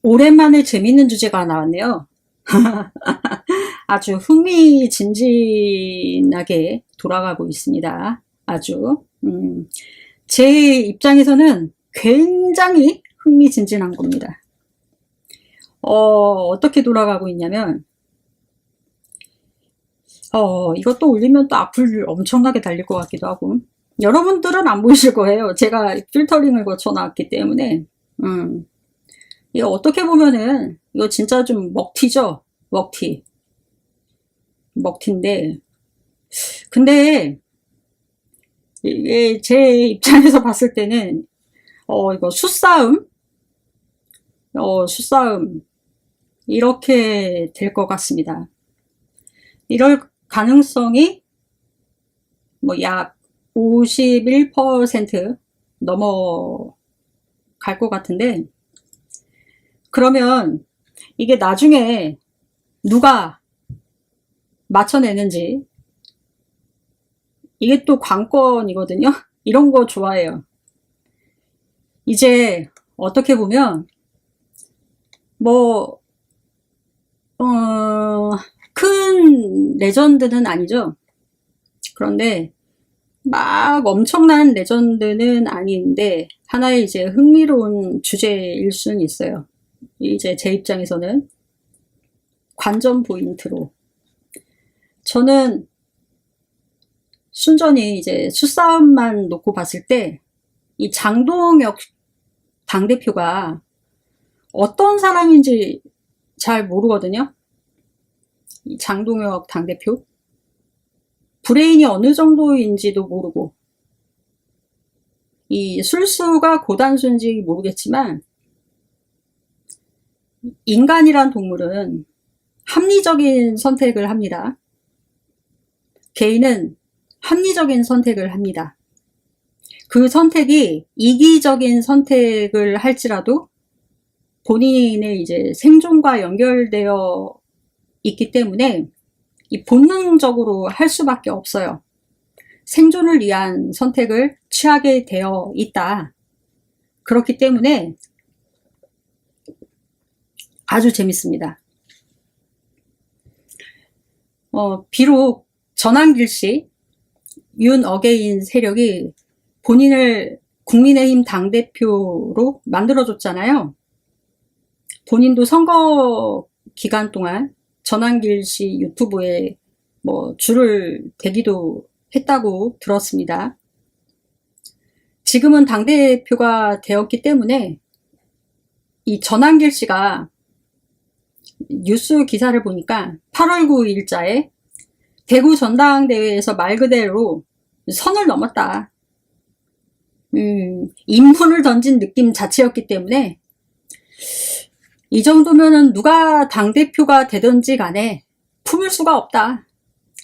오랜만에 재밌는 주제가 나왔네요. 아주 흥미진진하게 돌아가고 있습니다. 아주 제 입장에서는 굉장히 흥미진진한 겁니다. 어떻게 돌아가고 있냐면 이것도 올리면 또 악플 엄청나게 달릴 것 같기도 하고, 여러분들은 안 보이실 거예요. 제가 필터링을 거쳐 놨기 때문에. 이거 어떻게 보면은 이거 진짜 좀 먹튀죠. 먹튀인데, 근데 이게 제 입장에서 봤을 때는 이거 수싸움 이렇게 될 것 같습니다. 이럴 가능성이 뭐 약 51% 넘어갈 것 같은데, 그러면 이게 나중에 누가 맞춰내는지, 이게 또 관건이거든요. 이런 거 좋아해요. 이제 어떻게 보면 뭐 큰 레전드는 아니죠. 그런데 막 엄청난 레전드는 아닌데 하나의 이제 흥미로운 주제일 수는 있어요. 이제 제 입장에서는 관전 포인트로, 저는 순전히 이제 수싸움만 놓고 봤을 때 이 장동혁 당대표가 어떤 사람인지 잘 모르거든요. 이 장동혁 당대표 브레인이 어느 정도인지도 모르고, 이 술수가 고단수인지 모르겠지만 인간이란 동물은 합리적인 선택을 합니다. 개인은 합리적인 선택을 합니다. 그 선택이 이기적인 선택을 할지라도 본인의 이제 생존과 연결되어 있기 때문에 이 본능적으로 할 수밖에 없어요. 생존을 위한 선택을 취하게 되어 있다. 그렇기 때문에 아주 재밌습니다. 비록 전한길 씨, 윤 어게인 세력이 본인을 국민의힘 당대표로 만들어줬잖아요. 본인도 선거 기간 동안 전한길 씨 유튜브에 뭐 줄을 대기도 했다고 들었습니다. 지금은 당대표가 되었기 때문에 이 전한길 씨가 뉴스 기사를 보니까 8월 9일자에 대구 전당대회에서 말 그대로 선을 넘었다. 인문을 던진 느낌 자체였기 때문에 이 정도면은 누가 당대표가 되든지 간에 품을 수가 없다.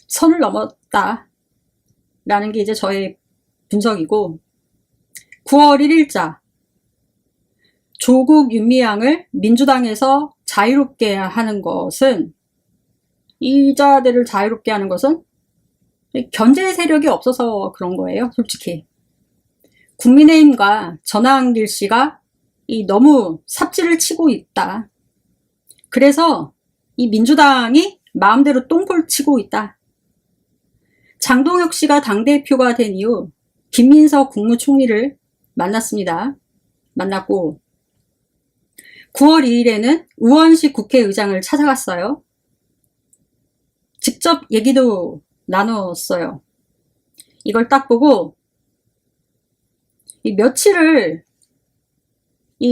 선을 넘었다. 라는 게 이제 저의 분석이고, 9월 1일자 조국 윤미향을 민주당에서 자유롭게 하는 것은, 이자들을 자유롭게 하는 것은 견제 세력이 없어서 그런 거예요. 솔직히 국민의힘과 전한길 씨가 너무 삽질을 치고 있다. 그래서 이 민주당이 마음대로 똥볼 치고 있다. 장동혁 씨가 당대표가 된 이후 김민석 국무총리를 만났고 9월 2일에는 우원식 국회의장을 찾아갔어요. 직접 얘기도 나눴어요. 이걸 딱 보고 이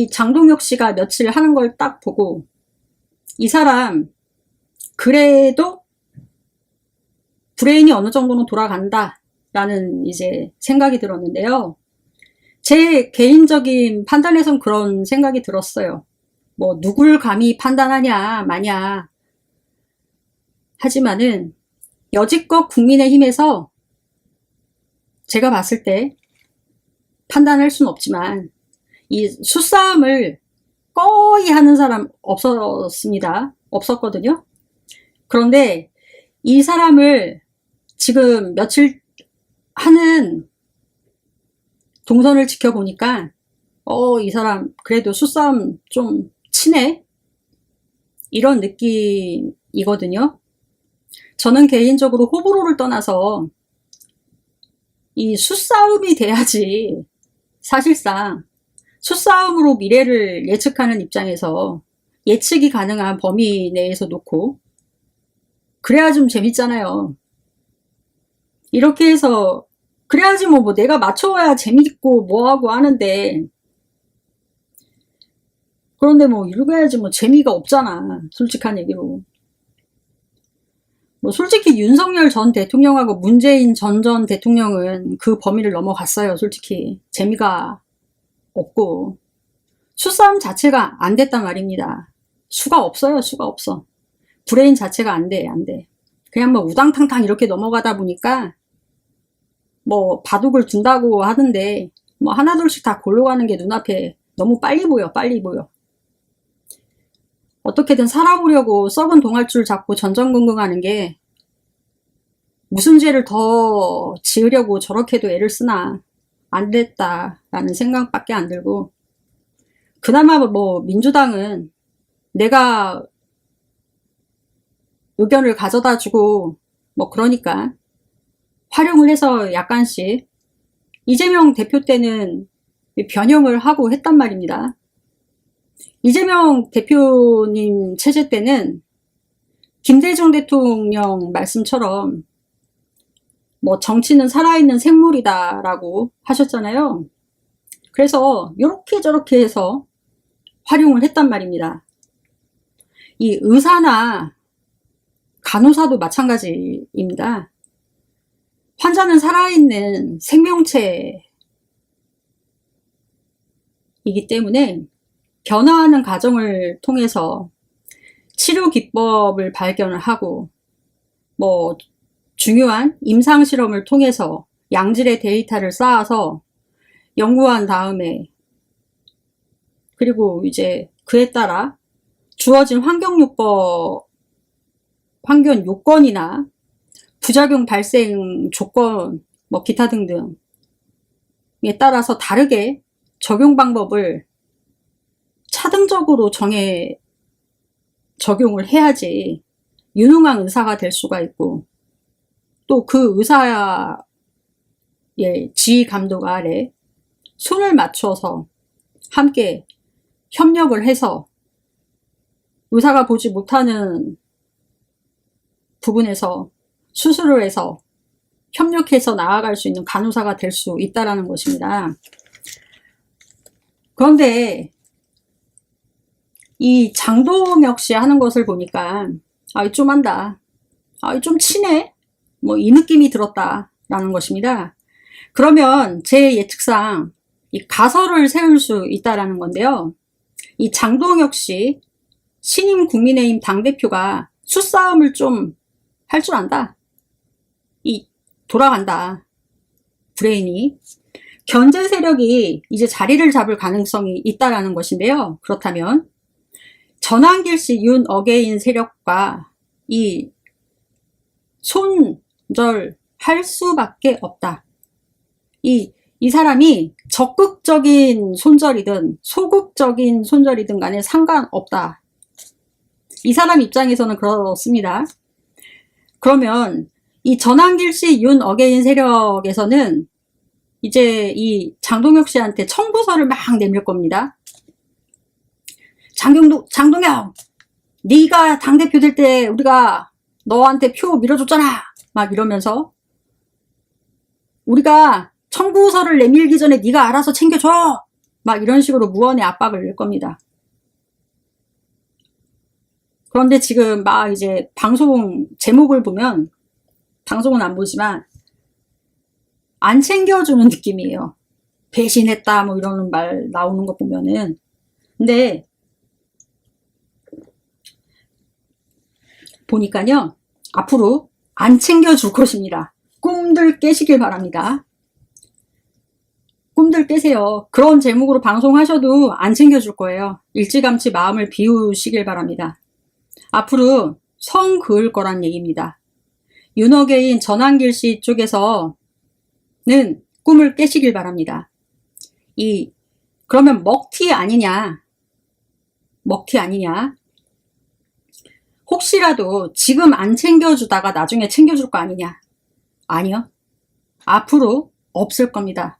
장동혁 씨가 며칠 하는 걸 딱 보고, 이 사람 그래도 브레인이 어느 정도는 돌아간다 라는 이제 생각이 들었는데요. 제 개인적인 판단에선 그런 생각이 들었어요. 뭐 누굴 감히 판단하냐 마냐 하지만은 여지껏 국민의힘에서 제가 봤을 때 판단할 수는 없지만 이 수싸움을 거의 하는 사람 없었거든요. 그런데 이 사람을 지금 며칠 하는 동선을 지켜보니까 이 사람 그래도 수싸움 좀 치네? 이런 느낌이거든요. 저는 개인적으로 호불호를 떠나서 이 수싸움이 돼야지, 사실상 수싸움으로 미래를 예측하는 입장에서 예측이 가능한 범위 내에서 놓고 그래야 좀 재밌잖아요. 이렇게 해서 그래야지 뭐 내가 맞춰야 재밌고 뭐하고 하는데, 그런데 뭐 이러고 해야지 뭐 재미가 없잖아, 솔직한 얘기로. 뭐 솔직히 윤석열 전 대통령하고 문재인 전 대통령은 그 범위를 넘어갔어요. 솔직히 재미가 없고 수싸움 자체가 안 됐단 말입니다. 수가 없어요. 수가 없어. 브레인 자체가 안 돼. 그냥 뭐 우당탕탕 이렇게 넘어가다 보니까 뭐 바둑을 둔다고 하던데 뭐 하나둘씩 다 골로 가는 게 눈앞에 너무 빨리 보여. 어떻게든 살아보려고 썩은 동아줄 잡고 전전긍긍하는 게 무슨 죄를 더 지으려고 저렇게도 애를 쓰나, 안 됐다라는 생각밖에 안 들고, 그나마 뭐 민주당은 내가 의견을 가져다 주고 뭐 그러니까 활용을 해서 약간씩 이재명 대표 때는 변형을 하고 했단 말입니다. 이재명 대표님 체제 때는 김대중 대통령 말씀처럼 뭐 정치는 살아있는 생물이다라고 하셨잖아요. 그래서 이렇게 저렇게 해서 활용을 했단 말입니다. 이 의사나 간호사도 마찬가지입니다. 환자는 살아있는 생명체이기 때문에 변화하는 과정을 통해서 치료 기법을 발견을 하고 뭐 중요한 임상 실험을 통해서 양질의 데이터를 쌓아서 연구한 다음에, 그리고 이제 그에 따라 주어진 환경 요건이나 부작용 발생 조건, 뭐 기타 등등에 따라서 다르게 적용 방법을 차등적으로 적용을 해야지 유능한 의사가 될 수가 있고, 또 그 의사의 지휘 감독 아래 손을 맞춰서 함께 협력을 해서 의사가 보지 못하는 부분에서 수술을 해서 협력해서 나아갈 수 있는 간호사가 될 수 있다는 것입니다. 그런데 이 장동혁 씨 하는 것을 보니까 좀 한다, 좀 치네, 뭐 이 느낌이 들었다라는 것입니다. 그러면 제 예측상 이 가설을 세울 수 있다라는 건데요. 이 장동혁 씨 신임 국민의힘 당대표가 수싸움을 좀 할 줄 안다. 돌아간다. 브레인이. 견제 세력이 이제 자리를 잡을 가능성이 있다라는 것인데요. 그렇다면 전환길 씨 윤 어게인 세력과 이 손절할 수밖에 없다. 이 사람이 적극적인 손절이든 소극적인 손절이든 간에 상관없다. 이 사람 입장에서는 그렇습니다. 그러면 이 전환길 씨 윤 어게인 세력에서는 이제 이 장동혁 씨한테 청구서를 막 내밀 겁니다. 장동혁, 네가 당대표 될 때 우리가 너한테 표 밀어줬잖아. 막 이러면서 우리가 청구서를 내밀기 전에 네가 알아서 챙겨줘. 막 이런 식으로 무언의 압박을 낼 겁니다. 그런데 지금 막 이제 방송 제목을 보면, 방송은 안 보지만 안 챙겨주는 느낌이에요. 배신했다 뭐 이러는 말 나오는 거 보면은. 근데 보니까요, 앞으로 안 챙겨줄 것입니다. 꿈들 깨시길 바랍니다. 꿈들 깨세요. 그런 제목으로 방송하셔도 안 챙겨줄 거예요. 일찌감치 마음을 비우시길 바랍니다. 앞으로 성 그을 거란 얘기입니다. 윤어게인 전환길 씨 쪽에서는 꿈을 깨시길 바랍니다. 그러면 먹튀 아니냐, 먹튀 아니냐? 혹시라도 지금 안 챙겨주다가 나중에 챙겨줄 거 아니냐? 아니요. 앞으로 없을 겁니다.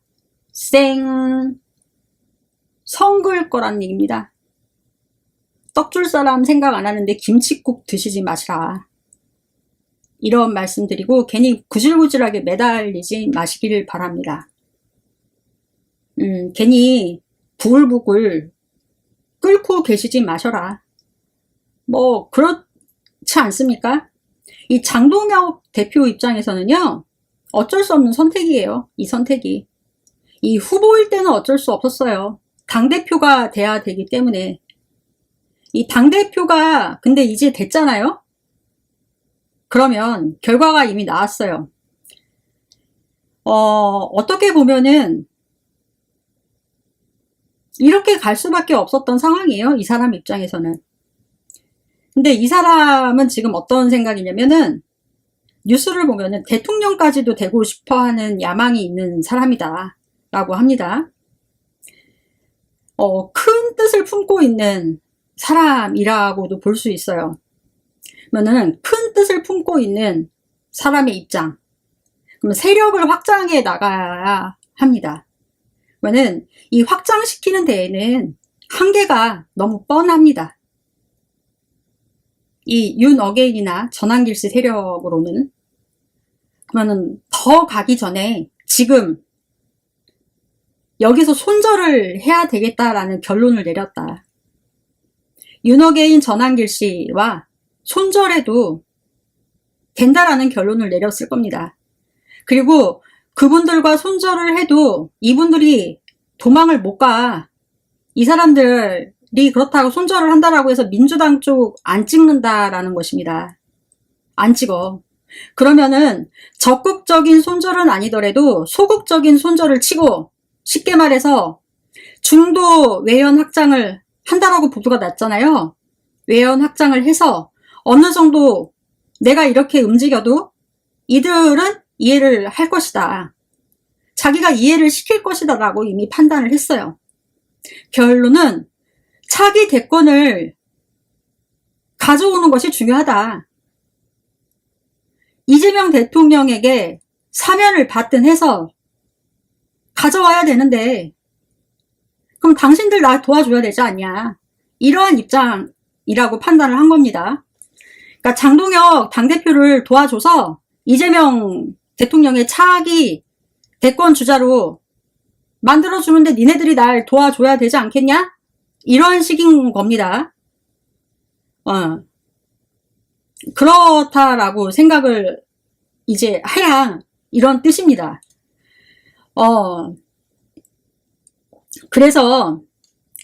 성글 거란 얘기입니다. 떡 줄 사람 생각 안 하는데 김칫국 드시지 마시라. 이런 말씀 드리고 괜히 구질구질하게 매달리지 마시길 바랍니다. 괜히 부글부글 끓고 계시지 마셔라. 뭐 그렇지 않습니까? 이 장동혁 대표 입장에서는요, 어쩔 수 없는 선택이에요. 이 선택이. 이 후보일 때는 어쩔 수 없었어요. 당대표가 돼야 되기 때문에. 이 당대표가 근데 이제 됐잖아요? 그러면 결과가 이미 나왔어요. 어떻게 보면은 이렇게 갈 수밖에 없었던 상황이에요. 이 사람 입장에서는. 근데 이 사람은 지금 어떤 생각이냐면은 뉴스를 보면은 대통령까지도 되고 싶어 하는 야망이 있는 사람이다 라고 합니다. 큰 뜻을 품고 있는 사람이라고도 볼 수 있어요. 그러면은 큰 뜻을 품고 있는 사람의 입장. 그러면 세력을 확장해 나가야 합니다. 그러면은 이 확장시키는 데에는 한계가 너무 뻔합니다. 이 윤어게인이나 전환길씨 세력으로는. 그러면은 더 가기 전에 지금 여기서 손절을 해야 되겠다라는 결론을 내렸다. 윤어게인 전환길씨와 손절해도 된다라는 결론을 내렸을 겁니다. 그리고 그분들과 손절을 해도 이분들이 도망을 못 가. 이 사람들이 그렇다고 손절을 한다라고 해서 민주당 쪽 안 찍는다라는 것입니다. 안 찍어. 그러면은 적극적인 손절은 아니더라도 소극적인 손절을 치고, 쉽게 말해서 중도 외연 확장을 한다라고 보도가 났잖아요. 외연 확장을 해서 어느 정도 내가 이렇게 움직여도 이들은 이해를 할 것이다. 자기가 이해를 시킬 것이다 라고 이미 판단을 했어요. 결론은 차기 대권을 가져오는 것이 중요하다. 이재명 대통령에게 사면을 받든 해서 가져와야 되는데, 그럼 당신들 나 도와줘야 되지 않냐. 이러한 입장이라고 판단을 한 겁니다. 그러니까 장동혁 당대표를 도와줘서 이재명 대통령의 차기 대권 주자로 만들어주는데 니네들이 날 도와줘야 되지 않겠냐? 이런 식인 겁니다. 그렇다라고 생각을 이제 해야 이런 뜻입니다. 그래서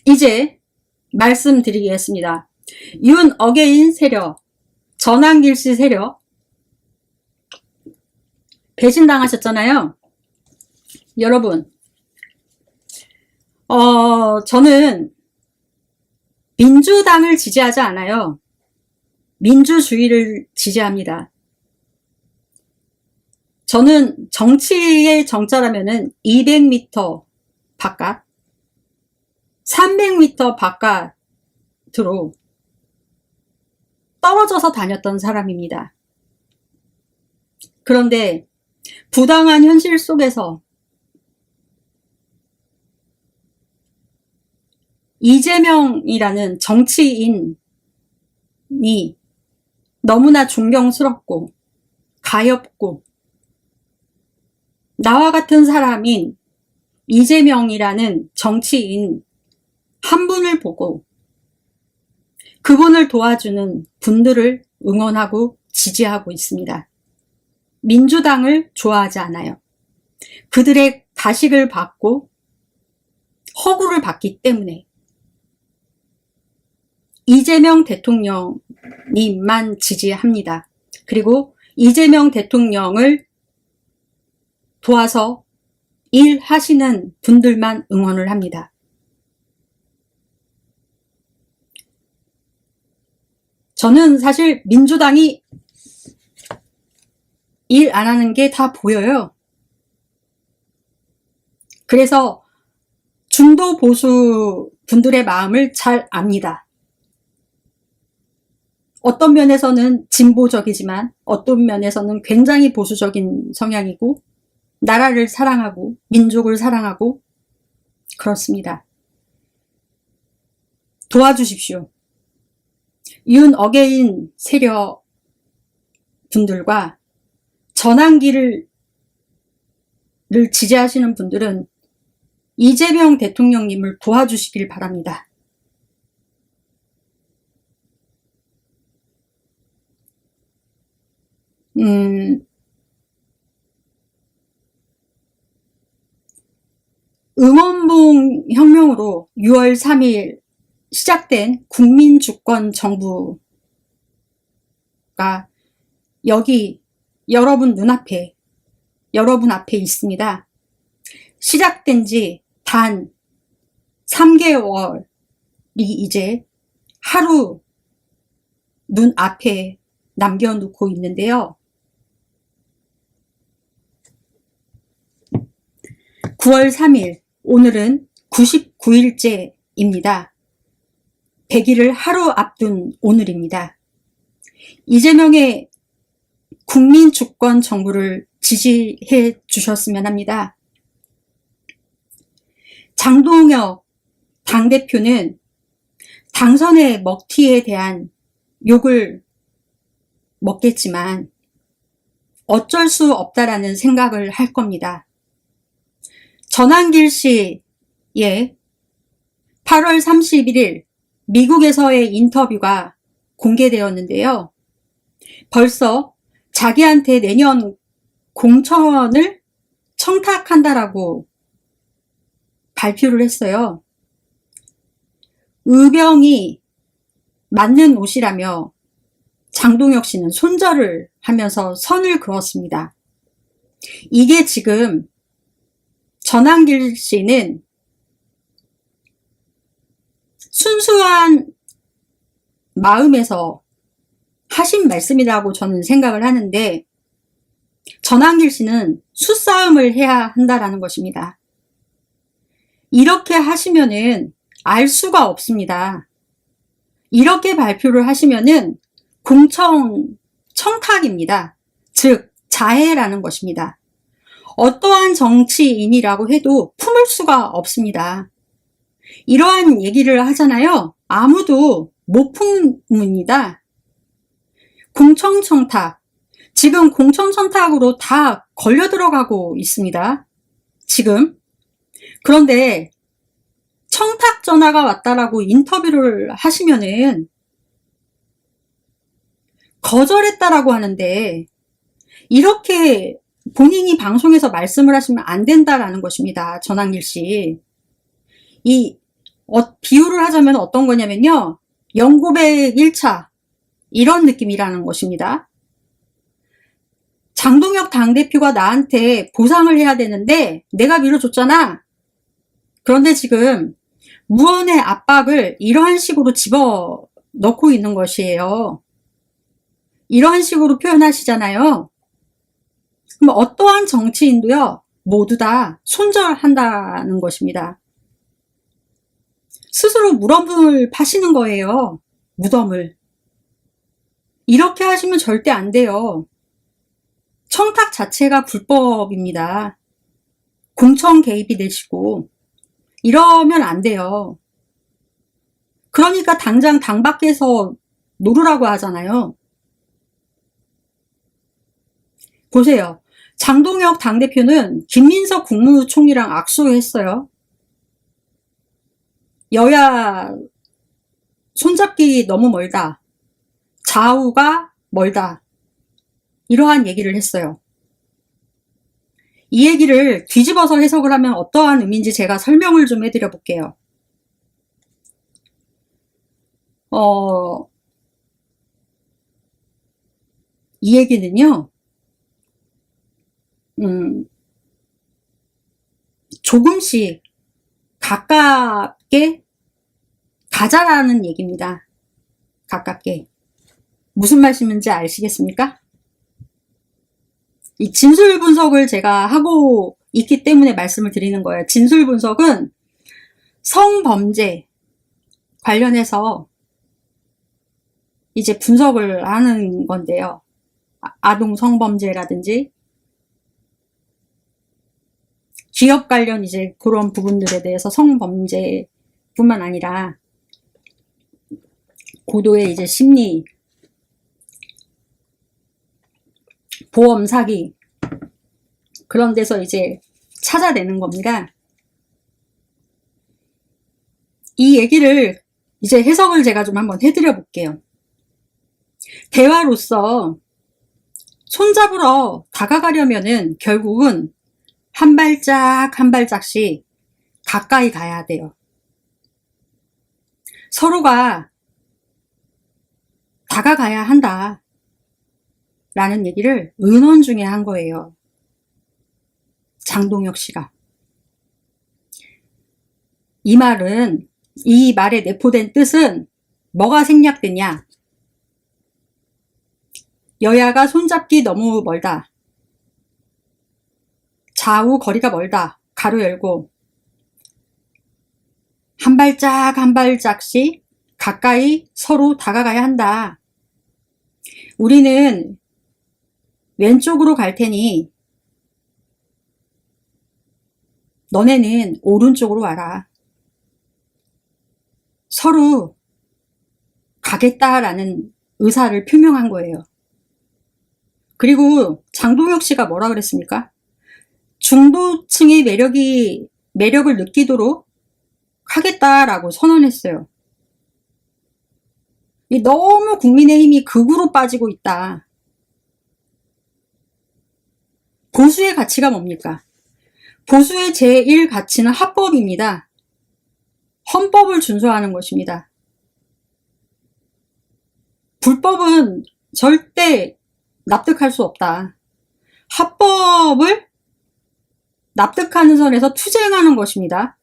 이제 말씀드리겠습니다. 윤어게인 세력, 전환길씨 세력 배신당하셨잖아요. 여러분, 저는 민주당을 지지하지 않아요. 민주주의를 지지합니다. 저는 정치의 정자라면은 200m 바깥, 300m 바깥으로 떨어져서 다녔던 사람입니다. 그런데 부당한 현실 속에서 이재명이라는 정치인이 너무나 존경스럽고 가엾고, 나와 같은 사람인 이재명이라는 정치인 한 분을 보고 그분을 도와주는 분들을 응원하고 지지하고 있습니다. 민주당을 좋아하지 않아요. 그들의 가식을 받고 허구를 받기 때문에 이재명 대통령님만 지지합니다. 그리고 이재명 대통령을 도와서 일하시는 분들만 응원을 합니다. 저는 사실 민주당이 일 안 하는 게 다 보여요. 그래서 중도 보수 분들의 마음을 잘 압니다. 어떤 면에서는 진보적이지만 어떤 면에서는 굉장히 보수적인 성향이고 나라를 사랑하고 민족을 사랑하고 그렇습니다. 도와주십시오. 윤 어게인 세력 분들과 전환기를 지지하시는 분들은 이재명 대통령님을 도와주시길 바랍니다. 응원봉 혁명으로 6월 3일 시작된 국민주권 정부가 여기 여러분 눈앞에, 여러분 앞에 있습니다. 시작된 지 단 3개월이 이제 하루 눈앞에 남겨놓고 있는데요. 9월 3일, 오늘은 99일째입니다. 100일을 하루 앞둔 오늘입니다. 이재명의 국민주권 정부를 지지해 주셨으면 합니다. 장동혁 당대표는 당선의 먹튀에 대한 욕을 먹겠지만 어쩔 수 없다라는 생각을 할 겁니다. 전한길 씨의 8월 31일 미국에서의 인터뷰가 공개되었는데요. 벌써 자기한테 내년 공천을 청탁한다라고 발표를 했어요. 의병이 맞는 옷이라며 장동혁 씨는 손절을 하면서 선을 그었습니다. 이게 지금 전한길 씨는 순수한 마음에서 하신 말씀이라고 저는 생각을 하는데 전한길 씨는 수싸움을 해야 한다라는 것입니다. 이렇게 하시면은 알 수가 없습니다. 이렇게 발표를 하시면은 공천 청탁입니다. 즉 자해라는 것입니다. 어떠한 정치인이라고 해도 품을 수가 없습니다. 이러한 얘기를 하잖아요. 아무도 못 품습니다. 공천 청탁. 지금 공천 청탁으로 다 걸려 들어가고 있습니다. 지금. 그런데 청탁 전화가 왔다라고 인터뷰를 하시면은 거절했다라고 하는데 이렇게 본인이 방송에서 말씀을 하시면 안 된다라는 것입니다. 전한길 씨. 비유를 하자면 어떤 거냐면요. 영고백 1차 이런 느낌이라는 것입니다. 장동혁 당대표가 나한테 보상을 해야 되는데 내가 밀어줬잖아. 그런데 지금 무언의 압박을 이러한 식으로 집어넣고 있는 것이에요. 이러한 식으로 표현하시잖아요. 그럼 어떠한 정치인도요, 모두 다 손절한다는 것입니다. 스스로 무덤을 파시는 거예요. 무덤을. 이렇게 하시면 절대 안 돼요. 청탁 자체가 불법입니다. 공천 개입이 되시고 이러면 안 돼요. 그러니까 당장 당 밖에서 노르라고 하잖아요. 보세요. 장동혁 당대표는 김민석 국무총리랑 악수했어요. 여야 손잡기 너무 멀다. 좌우가 멀다. 이러한 얘기를 했어요. 이 얘기를 뒤집어서 해석을 하면 어떠한 의미인지 제가 설명을 좀 해드려 볼게요. 이 얘기는요, 조금씩 가깝게 가자라는 얘기입니다. 가깝게. 무슨 말씀인지 아시겠습니까? 이 진술 분석을 제가 하고 있기 때문에 말씀을 드리는 거예요. 진술 분석은 성범죄 관련해서 이제 분석을 하는 건데요. 아동 성범죄라든지 기업 관련 이제 그런 부분들에 대해서 성범죄뿐만 아니라 고도의 이제 심리, 보험 사기 그런 데서 이제 찾아내는 겁니다. 이 얘기를 이제 해석을 제가 좀 한번 해드려 볼게요. 대화로서 손잡으러 다가가려면은 결국은 한 발짝 한 발짝씩 가까이 가야 돼요. 서로가 다가가야 한다 라는 얘기를 은원중에 한 거예요. 장동혁 씨가. 이 말에 내포된 뜻은 뭐가 생략되냐? 여야가 손잡기 너무 멀다. 좌우 거리가 멀다. 가로 열고 한 발짝 한 발짝씩 가까이 서로 다가가야 한다. 우리는 왼쪽으로 갈 테니 너네는 오른쪽으로 와라. 서로 가겠다라는 의사를 표명한 거예요. 그리고 장동혁 씨가 뭐라 그랬습니까? 중도층의 매력을 느끼도록 하겠다라고 선언했어요. 너무 국민의힘이 극으로 빠지고 있다. 보수의 가치가 뭡니까? 보수의 제1가치는 합법입니다. 헌법을 준수하는 것입니다. 불법은 절대 납득할 수 없다. 합법을 납득하는 선에서 투쟁하는 것입니다.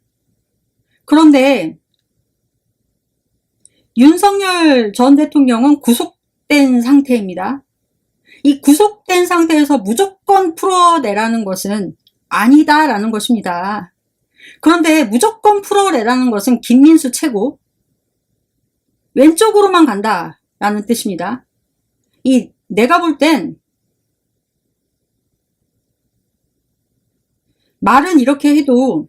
그런데 윤석열 전 대통령은 구속된 상태입니다. 이 구속된 상태에서 무조건 풀어내라는 것은 아니다라는 것입니다. 그런데 무조건 풀어내라는 것은 김민수 최고, 왼쪽으로만 간다라는 뜻입니다. 내가 볼 땐 말은 이렇게 해도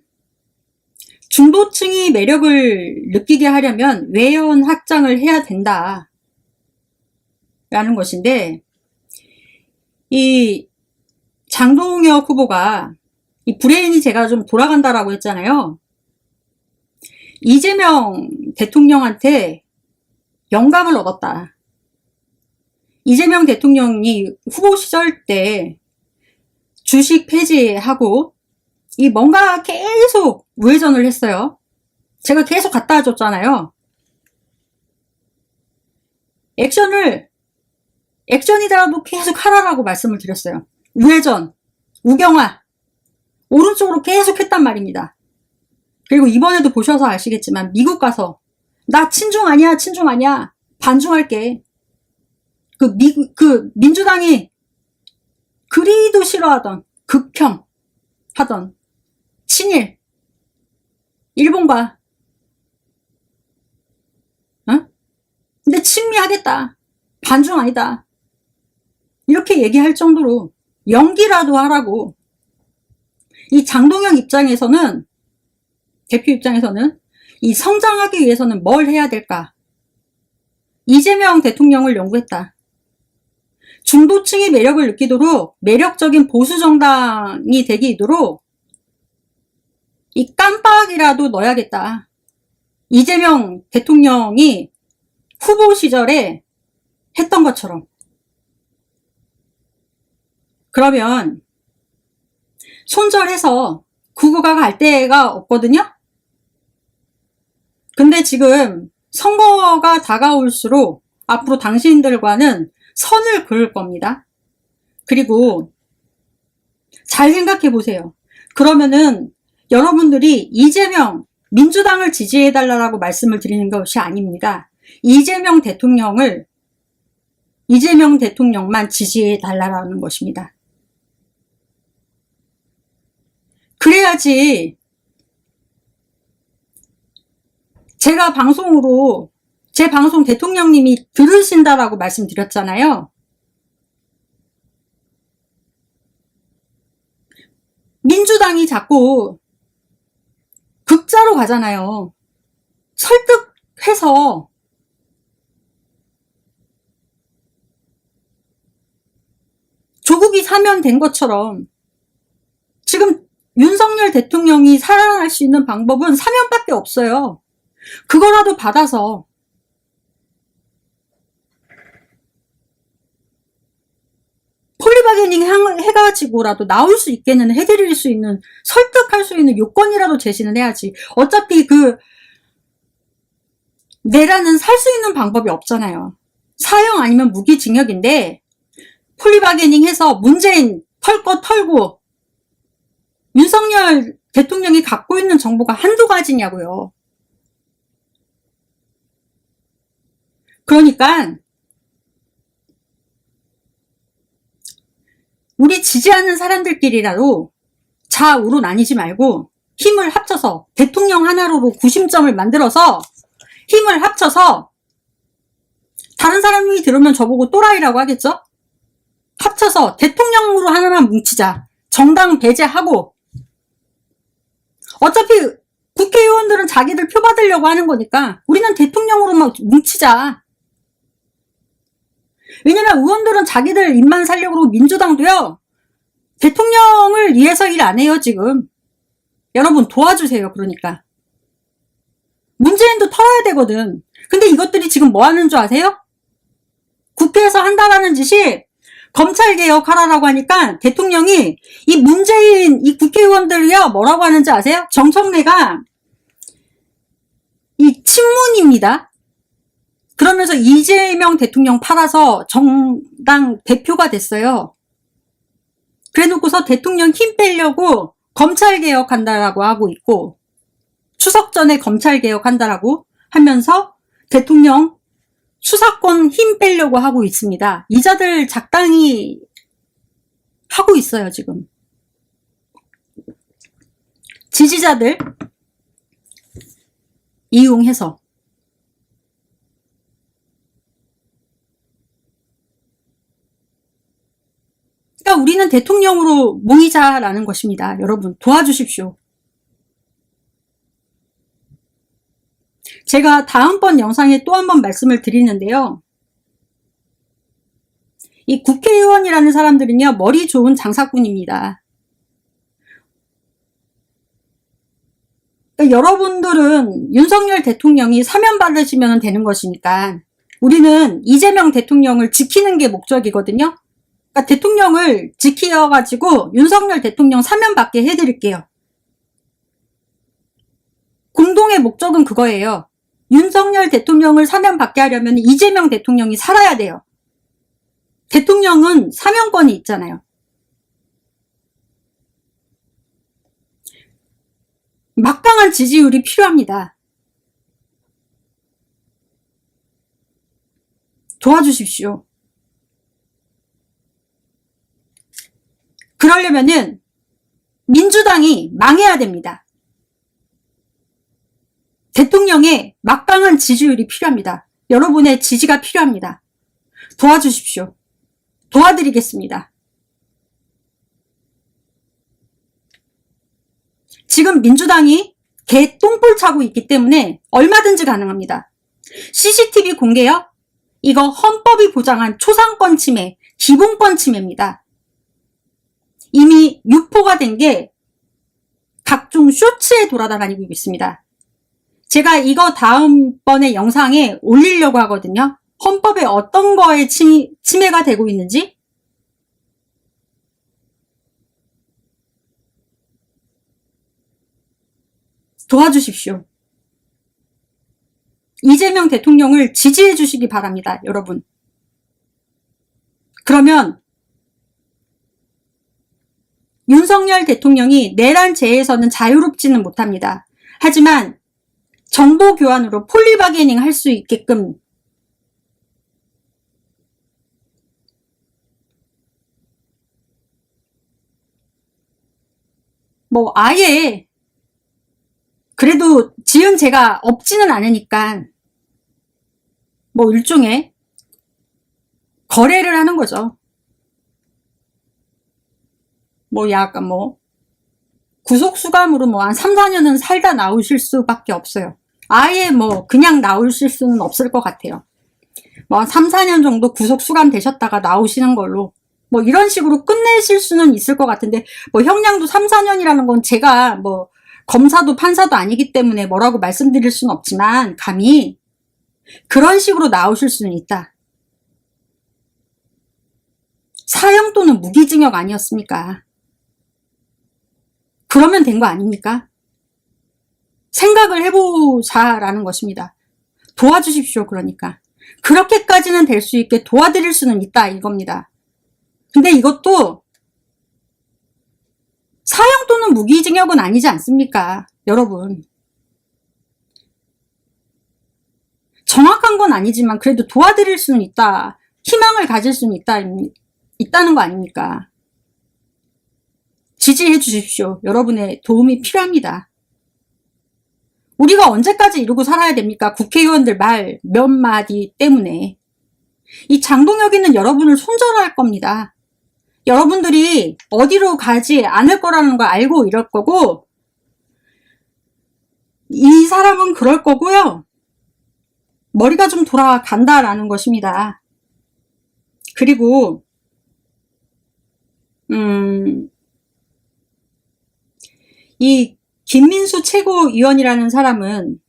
중도층이 매력을 느끼게 하려면 외연 확장을 해야 된다 라는 것인데, 이 장동혁 후보가 이 브레인이 제가 좀 돌아간다라고 했잖아요. 이재명 대통령한테 영감을 얻었다. 이재명 대통령이 후보 시절 때 주식 폐지하고 뭔가 계속 우회전을 했어요. 제가 계속 갖다 줬잖아요. 액션이더라도 계속 하라라고 말씀을 드렸어요. 우회전, 우경화, 오른쪽으로 계속 했단 말입니다. 그리고 이번에도 보셔서 아시겠지만 미국 가서 나 친중 아니야, 친중 아니야, 반중할게. 민주당이 그리도 싫어하던 극혐 하던 친일, 일본과, 근데 친미하겠다, 반중 아니다, 이렇게 얘기할 정도로 연기라도 하라고. 이 장동혁 입장에서는, 대표 입장에서는 이 성장하기 위해서는 뭘 해야 될까? 이재명 대통령을 연구했다. 중도층이 매력을 느끼도록 매력적인 보수정당이 되도록 이 깜빡이라도 넣어야겠다. 이재명 대통령이 후보 시절에 했던 것처럼. 그러면 손절해서 구구가 갈 데가 없거든요. 근데 지금 선거가 다가올수록 앞으로 당신들과는 선을 그을 겁니다. 그리고 잘 생각해 보세요. 그러면은 여러분들이 이재명, 민주당을 지지해달라고 말씀을 드리는 것이 아닙니다. 이재명 대통령만 지지해달라는 것입니다. 그래야지 제가 방송으로 제 방송 대통령님이 들으신다라고 말씀드렸잖아요. 민주당이 자꾸 극자로 가잖아요. 설득해서 조국이 사면된 것처럼 지금 윤석열 대통령이 살아날 수 있는 방법은 사면밖에 없어요. 그거라도 받아서 폴리바게닝 해가지고라도 나올 수 있게는 해드릴 수 있는, 설득할 수 있는 요건이라도 제시는 해야지. 어차피 내라는 살 수 있는 방법이 없잖아요. 사형 아니면 무기징역인데 폴리바게닝 해서 문재인 털 거 털고 윤석열 대통령이 갖고 있는 정보가 한두 가지냐고요. 그러니까 우리 지지하는 사람들끼리라도 좌우로 나뉘지 말고 힘을 합쳐서 대통령 하나로 구심점을 만들어서 힘을 합쳐서, 다른 사람이 들으면 저보고 또라이라고 하겠죠? 합쳐서 대통령으로 하나만 뭉치자. 정당 배제하고. 어차피 국회의원들은 자기들 표 받으려고 하는 거니까 우리는 대통령으로만 뭉치자. 왜냐면 의원들은 자기들 입만 살려고, 민주당도요, 대통령을 위해서 일 안 해요, 지금. 여러분 도와주세요. 그러니까 문재인도 털어야 되거든. 근데 이것들이 지금 뭐 하는 줄 아세요? 국회에서 한다라는 짓이 검찰개혁 하라라고 하니까 대통령이 이 문재인 이 국회의원들이요 뭐라고 하는지 아세요? 정청래가 이 친문입니다. 그러면서 이재명 대통령 팔아서 정당 대표가 됐어요. 그래놓고서 대통령 힘 빼려고 검찰개혁한다라고 하고 있고, 추석 전에 검찰개혁한다라고 하면서 대통령 수사권 힘 빼려고 하고 있습니다. 이자들 작당히 하고 있어요, 지금. 지지자들 이용해서. 그러니까 우리는 대통령으로 모이자라는 것입니다. 여러분 도와주십시오. 제가 다음번 영상에 또 한 번 말씀을 드리는데요. 이 국회의원이라는 사람들은요, 머리 좋은 장사꾼입니다. 그러니까 여러분들은 윤석열 대통령이 사면받으시면 되는 것이니까 우리는 이재명 대통령을 지키는 게 목적이거든요. 그러니까 대통령을 지켜가지고 윤석열 대통령 사면받게 해드릴게요. 공동의 목적은 그거예요. 윤석열 대통령을 사면받게 하려면 이재명 대통령이 살아야 돼요. 대통령은 사면권이 있잖아요. 막강한 지지율이 필요합니다. 도와주십시오. 그러려면은 민주당이 망해야 됩니다. 대통령의 막강한 지지율이 필요합니다. 여러분의 지지가 필요합니다. 도와주십시오. 도와드리겠습니다. 지금 민주당이 개 똥볼 차고 있기 때문에 얼마든지 가능합니다. CCTV 공개요? 이거 헌법이 보장한 초상권 침해, 기본권 침해입니다. 이미 유포가 된 게 각종 쇼츠에 돌아다니고 있습니다. 제가 이거 다음번에 영상에 올리려고 하거든요. 헌법에 어떤 거에 침해가 되고 있는지. 도와주십시오. 이재명 대통령을 지지해 주시기 바랍니다, 여러분. 그러면 윤석열 대통령이 내란 재해에서는 자유롭지는 못합니다. 하지만 정보 교환으로 폴리바게닝 할 수 있게끔 뭐 아예 그래도 지은 죄가 없지는 않으니까 뭐 일종의 거래를 하는 거죠. 뭐 약간 뭐 구속수감으로 뭐 한 3, 4년은 살다 나오실 수밖에 없어요. 아예 뭐 그냥 나오실 수는 없을 것 같아요. 뭐 한 3, 4년 정도 구속수감 되셨다가 나오시는 걸로 뭐 이런 식으로 끝내실 수는 있을 것 같은데, 뭐 형량도 3, 4년이라는 건 제가 뭐 검사도 판사도 아니기 때문에 뭐라고 말씀드릴 수는 없지만 감히 그런 식으로 나오실 수는 있다. 사형 또는 무기징역 아니었습니까? 그러면 된 거 아닙니까? 생각을 해보자라는 것입니다. 도와주십시오. 그러니까 그렇게까지는 될 수 있게 도와드릴 수는 있다 이겁니다. 근데 이것도 사형 또는 무기징역은 아니지 않습니까? 여러분, 정확한 건 아니지만 그래도 도와드릴 수는 있다, 희망을 가질 수는 있다는 거 아닙니까? 지지해 주십시오. 여러분의 도움이 필요합니다. 우리가 언제까지 이러고 살아야 됩니까? 국회의원들 말 몇 마디 때문에. 이 장동혁이는 여러분을 손절할 겁니다. 여러분들이 어디로 가지 않을 거라는 걸 알고 이럴 거고, 이 사람은 그럴 거고요. 머리가 좀 돌아간다라는 것입니다. 그리고 이 김민수 최고위원이라는 사람은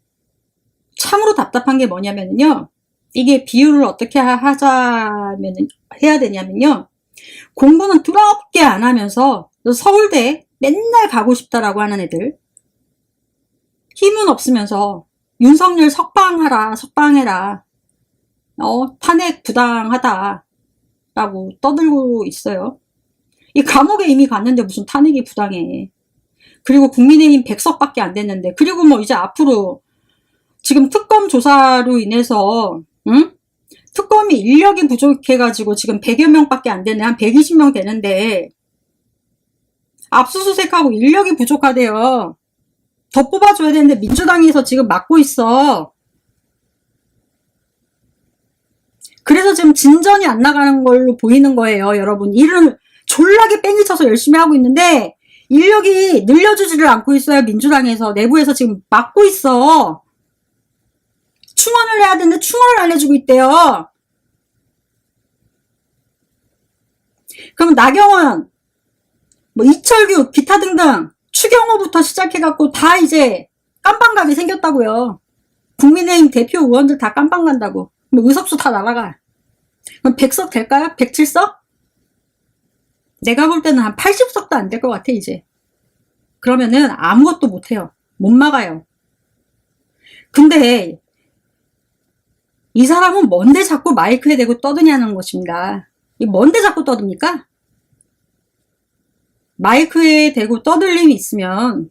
참으로 답답한 게 뭐냐면요. 이게 비유를 어떻게 해야 되냐면요. 공부는 더럽게 안 하면서 서울대 맨날 가고 싶다라고 하는 애들, 힘은 없으면서 윤석열 석방해라, 탄핵 부당하다라고 떠들고 있어요. 이 감옥에 이미 갔는데 무슨 탄핵이 부당해. 그리고 국민의힘 100석밖에 안 됐는데, 그리고 뭐 이제 앞으로 지금 특검 조사로 인해서 특검이 인력이 부족해가지고 지금 100여 명밖에 안 되네. 한 120명 되는데 압수수색하고 인력이 부족하대요. 더 뽑아줘야 되는데 민주당에서 지금 막고 있어. 그래서 지금 진전이 안 나가는 걸로 보이는 거예요. 여러분, 일은 졸라게 뺑이 쳐서 열심히 하고 있는데 인력이 늘려주지를 않고 있어요. 민주당에서 내부에서 지금 막고 있어. 충원을 해야 되는데 충원을 안 해주고 있대요. 그럼 나경원, 뭐 이철규, 기타 등등 추경호부터 시작해갖고 다 이제 깜빵가게 생겼다고요. 국민의힘 대표 의원들 다 깜빵 간다고. 뭐 의석수 다 날아가. 그럼 100석 될까요? 107석? 내가 볼 때는 한 80석도 안 될 것 같아 이제. 그러면은 아무것도 못해요. 못 막아요. 근데 이 사람은 뭔데 자꾸 마이크에 대고 떠드냐는 것입니다. 이 뭔데 자꾸 떠듭니까? 마이크에 대고 떠들 힘이 있으면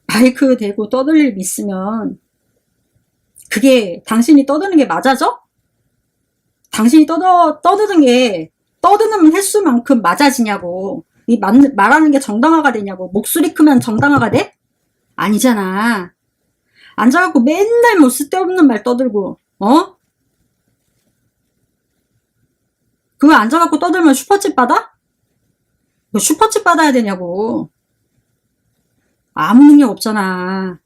마이크 대고 떠들 힘이 있으면 그게 당신이 떠드는 게 맞아져? 당신이 떠드는 게 떠드는 횟수만큼 맞아지냐고. 이 말하는 게 정당화가 되냐고. 목소리 크면 정당화가 돼? 아니잖아. 앉아갖고 맨날 뭐 쓸데없는 말 떠들고 그거 앉아갖고 떠들면 슈퍼챗 받아? 뭐 슈퍼챗 받아야 되냐고. 아무 능력 없잖아.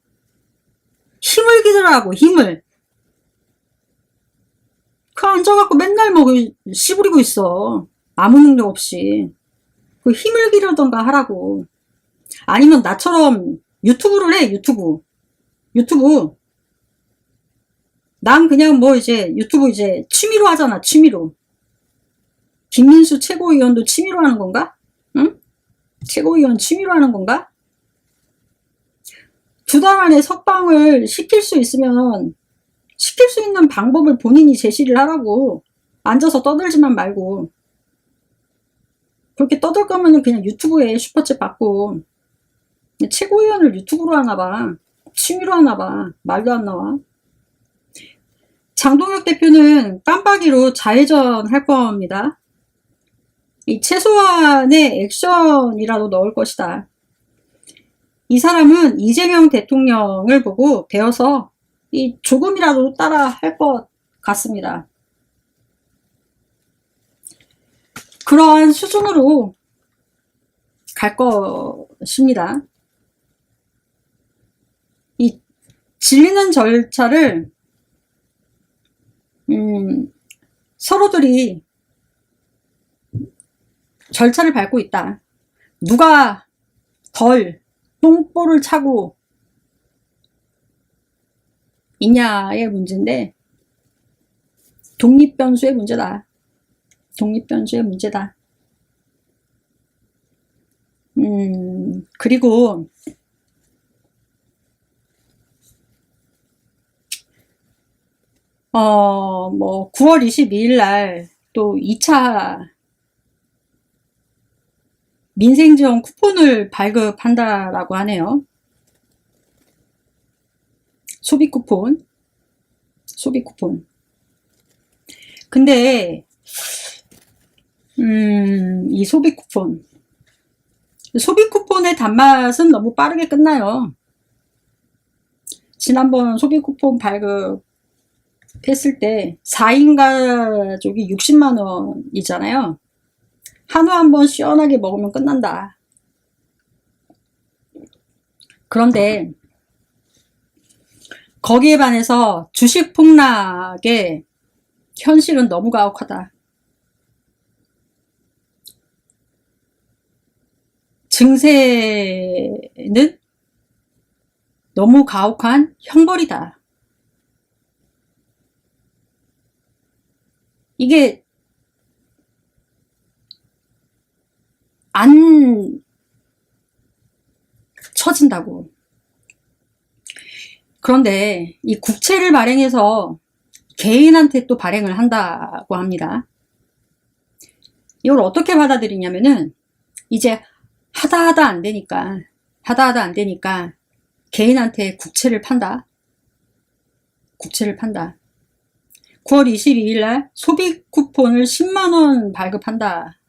힘을 기르라고, 힘을. 그 앉아갖고 맨날 뭐 씨부리고 있어. 아무 능력 없이. 그 힘을 기르던가 하라고. 아니면 나처럼 유튜브를 해, 유튜브. 난 그냥 뭐 이제 유튜브 이제 취미로 하잖아, 취미로. 김민수 최고위원도 취미로 하는 건가? 응? 최고위원 취미로 하는 건가? 2달 안에 석방을 시킬 수 있으면 시킬 수 있는 방법을 본인이 제시를 하라고. 앉아서 떠들지만 말고. 그렇게 떠들 거면 그냥 유튜브에 슈퍼챗 받고. 최고위원을 유튜브로 하나봐. 취미로 하나봐. 말도 안 나와. 장동혁 대표는 깜빡이로 자해전 할 겁니다. 이 최소한의 액션이라도 넣을 것이다. 이 사람은 이재명 대통령을 보고 배워서 조금이라도 따라 할 것 같습니다. 그러한 수준으로 갈 것입니다. 이 질리는 절차를 서로들이 절차를 밟고 있다. 누가 덜 똥볼을 차고 있냐의 문제인데, 독립변수의 문제다. 독립변수의 문제다. 그리고 뭐 9월 22일 날 또 2차 민생지원 쿠폰을 발급한다라고 하네요. 소비 쿠폰. 근데 이 소비 쿠폰의 단맛은 너무 빠르게 끝나요. 지난번 소비 쿠폰 발급했을 때 4인 가족이 60만 원이잖아요. 한우 한번 시원하게 먹으면 끝난다. 그런데 거기에 반해서 주식 폭락의 현실은 너무 가혹하다. 증세는 너무 가혹한 형벌이다. 이게 안 처진다고. 그런데 이 국채를 발행해서 개인한테 또 발행을 한다고 합니다. 이걸 어떻게 받아들이냐면은, 이제 하다 안 되니까 개인한테 국채를 판다. 9월 22일 날 소비 쿠폰을 10만 원 발급한다.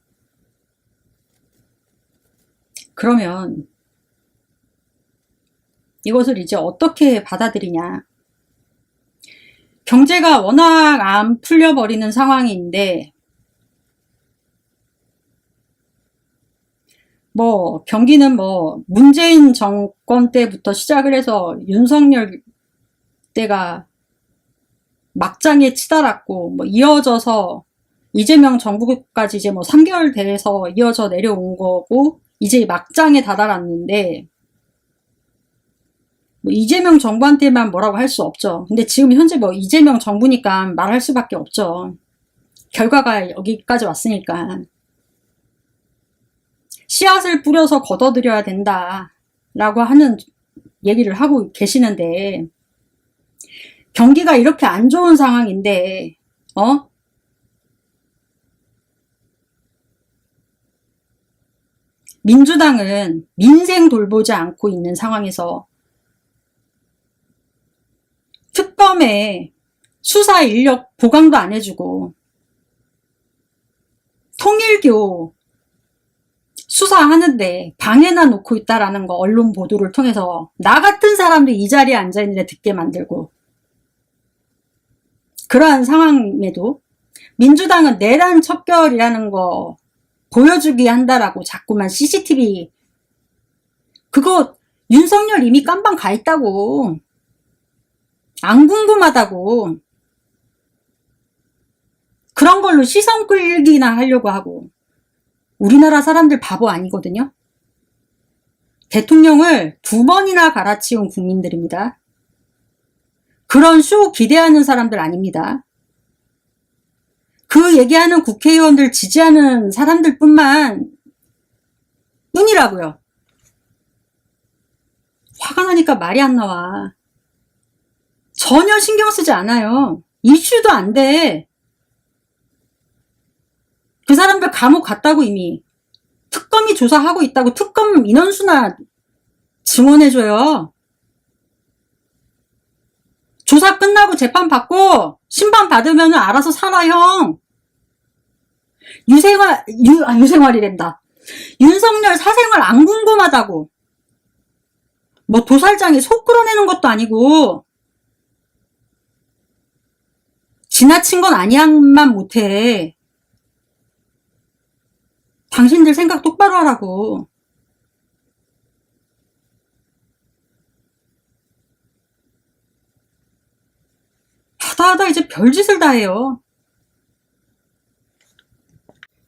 그러면 이것을 이제 어떻게 받아들이냐. 경제가 워낙 안 풀려버리는 상황인데, 뭐 경기는 뭐 문재인 정권 때부터 시작을 해서 윤석열 때가 막장에 치달았고, 뭐 이어져서 이재명 정부까지 이제 뭐 3개월 돼서 이어져 내려온 거고, 이제 막장에 다다랐는데, 뭐 이재명 정부한테만 뭐라고 할 수 없죠. 근데 지금 현재 뭐 이재명 정부니까 말할 수밖에 없죠. 결과가 여기까지 왔으니까. 씨앗을 뿌려서 걷어들여야 된다 라고 하는 얘기를 하고 계시는데, 경기가 이렇게 안 좋은 상황인데 민주당은 민생 돌보지 않고 있는 상황에서 특검에 수사 인력 보강도 안 해주고, 통일교 수사하는데 방해나 놓고 있다라는 거 언론 보도를 통해서 나 같은 사람들이 이 자리에 앉아있는데 듣게 만들고, 그러한 상황임에도 민주당은 내란 척결이라는 거 보여주기 한다라고 자꾸만 CCTV, 그거 윤석열 이미 깜방 가 있다고, 안 궁금하다고, 그런 걸로 시선 끌기나 하려고 하고. 우리나라 사람들 바보 아니거든요. 대통령을 2번이나 갈아치운 국민들입니다. 그런 쇼 기대하는 사람들 아닙니다. 그 얘기하는 국회의원들 지지하는 사람들 뿐이라고요. 화가 나니까 말이 안 나와. 전혀 신경 쓰지 않아요. 이슈도 안 돼. 그 사람들 감옥 갔다고 이미. 특검이 조사하고 있다고 특검 인원수나 증언해줘요. 조사 끝나고 재판 받고 심판 받으면 알아서 살아, 형. 유생활이란다. 윤석열 사생활 안 궁금하다고. 뭐 도살장에 속 끌어내는 것도 아니고 지나친 건 아니야만 못해. 당신들 생각 똑바로 하라고. 하다 이제 별짓을 다 해요.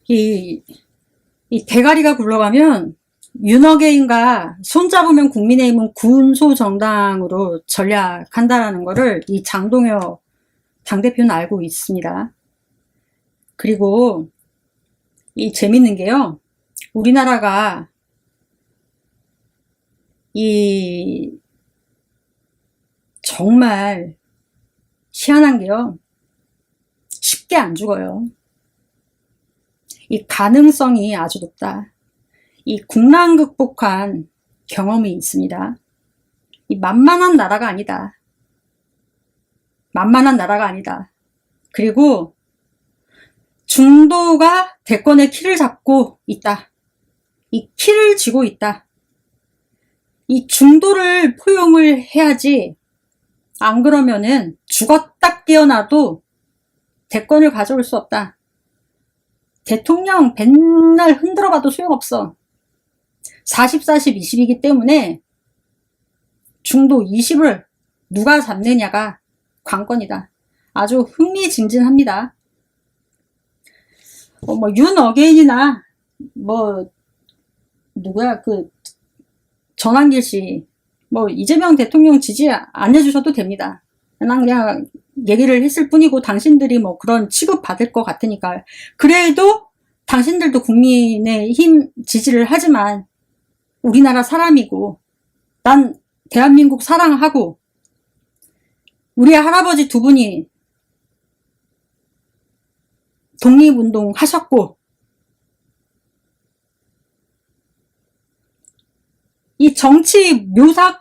이 대가리가 굴러가면 윤어게인가 손잡으면 국민의힘은 군소정당으로 전략한다라는 거를 이 장동혁 당대표는 알고 있습니다. 그리고 이 재밌는 게요. 우리나라가 이 정말 희한한 게요. 쉽게 안 죽어요. 이 가능성이 아주 높다. 이 국난 극복한 경험이 있습니다. 이 만만한 나라가 아니다. 만만한 나라가 아니다. 그리고 중도가 대권의 키를 잡고 있다. 이 키를 쥐고 있다. 이 중도를 포용을 해야지. 안 그러면은 죽었다 깨어나도 대권을 가져올 수 없다. 대통령 맨날 흔들어봐도 소용없어. 40, 40, 20이기 때문에 중도 20을 누가 잡느냐가 관건이다. 아주 흥미진진합니다. 뭐 윤어게인이나 뭐 누구야 전환길 씨 뭐 이재명 대통령 지지 안 해주셔도 됩니다. 그냥 얘기를 했을 뿐이고 당신들이 뭐 그런 취급 받을 것 같으니까. 그래도 당신들도 국민의힘 지지를 하지만 우리나라 사람이고 난 대한민국 사랑하고 우리 할아버지 두 분이 독립운동 하셨고 이 정치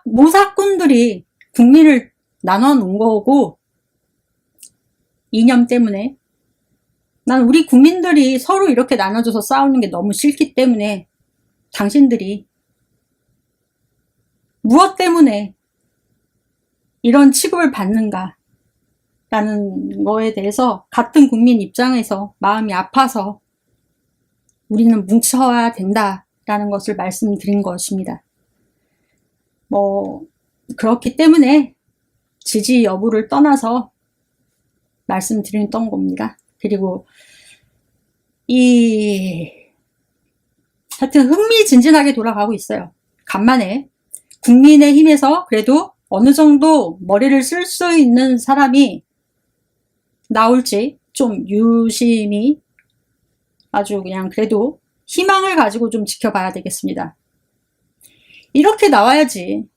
모사꾼들이 국민을 나눠 놓은 거고 이념 때문에 난 우리 국민들이 서로 이렇게 나눠줘서 싸우는 게 너무 싫기 때문에 당신들이 무엇 때문에 이런 취급을 받는가 라는 거에 대해서 같은 국민 입장에서 마음이 아파서 우리는 뭉쳐야 된다 라는 것을 말씀드린 것입니다. 뭐 그렇기 때문에 지지 여부를 떠나서 말씀드렸던 겁니다. 그리고 하여튼 흥미진진하게 돌아가고 있어요. 간만에 국민의힘에서 그래도 어느 정도 머리를 쓸 수 있는 사람이 나올지 좀 유심히 아주 그냥 그래도 희망을 가지고 좀 지켜봐야 되겠습니다. 이렇게 나와야지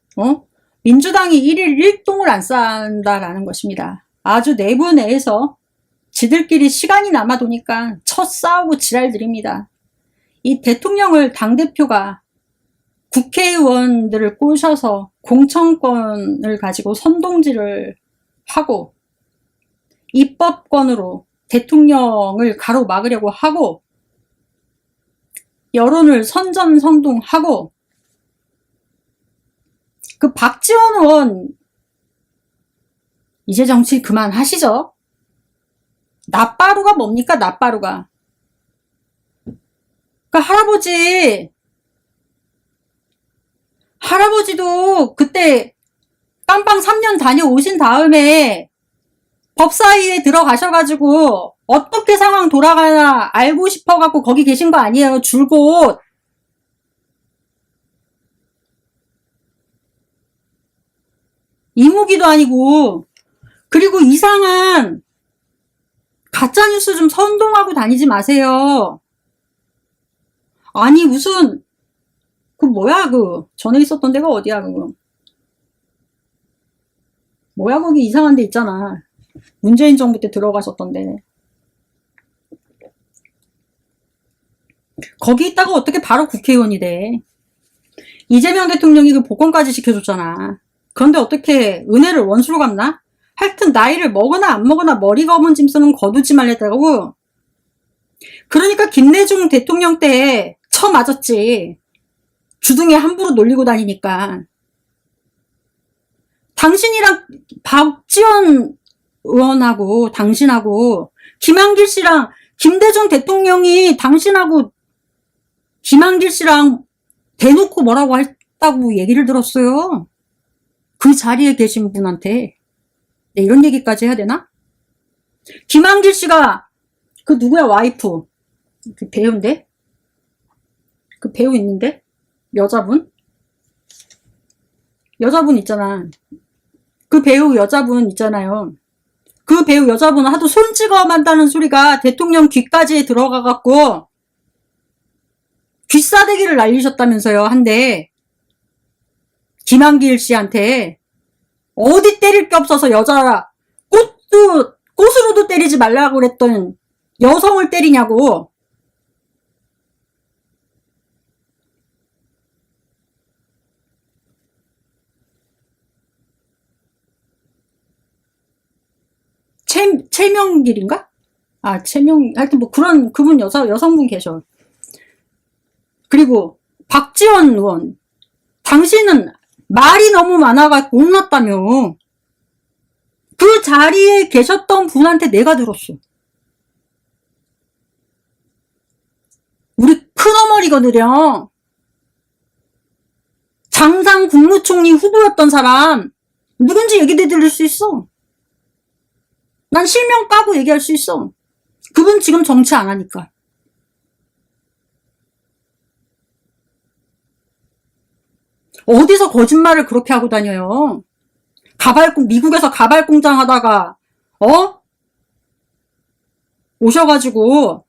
민주당이 1일 1동을 안 쌓는다라는 것입니다. 아주 내부 내에서 지들끼리 시간이 남아도니까 첫 싸우고 지랄들입니다. 이 대통령을 당대표가 국회의원들을 꼬셔서 공천권을 가지고 선동질을 하고 입법권으로 대통령을 가로막으려고 하고 여론을 선전선동하고 그 박지원 의원 이제 정치 그만하시죠. 낫바루가 뭡니까? 낫바루가 그 할아버지도 그때 깜빵 3년 다녀오신 다음에 법사위에 들어가셔가지고 어떻게 상황 돌아가나 알고 싶어갖고 거기 계신 거 아니에요. 줄곧 이무기도 아니고. 그리고 이상한 가짜뉴스 좀 선동하고 다니지 마세요. 아니 무슨 뭐야 전에 있었던 데가 어디야 뭐야 거기 이상한 데 있잖아. 문재인 정부 때 들어가셨던데. 거기 있다가 어떻게 바로 국회의원이 돼. 이재명 대통령이 그 복권까지 시켜줬잖아. 그런데 어떻게 은혜를 원수로 갚나? 하여튼 나이를 먹거나 안 먹거나 머리 검은 짐승은 거두지 말랬다고. 그러니까 김대중 대통령 때 쳐맞았지. 주둥이에 함부로 놀리고 다니니까. 당신이랑 박지원 의원하고 당신하고 김한길 씨랑 김대중 대통령이 당신하고 김한길 씨랑 대놓고 뭐라고 했다고 얘기를 들었어요. 그 자리에 계신 분한테. 네, 이런 얘기까지 해야 되나? 김한길 씨가 그 누구야, 와이프. 그 배우인데? 그 배우 있는데? 여자분 있잖아. 그 배우 여자분 있잖아요. 그 배우 여자분은 하도 손찌검한다는 소리가 대통령 귀까지 들어가갖고 귀싸대기를 날리셨다면서요, 한데. 김한길 씨한테 어디 때릴 게 없어서 꽃으로도 때리지 말라고 그랬던 여성을 때리냐고. 최명길인가? 하여튼 뭐 그분 여성분 계셔. 그리고 박지원 의원, 당신은 말이 너무 많아가지고 혼났다며. 그 자리에 계셨던 분한테 내가 들었어. 우리 큰어머니거든요. 장상 국무총리 후보였던 사람, 누군지 얘기 들을 수 있어. 난 실명 까고 얘기할 수 있어. 그분 지금 정치 안 하니까. 어디서 거짓말을 그렇게 하고 다녀요. 미국에서 가발 공장 하다가 오셔가지고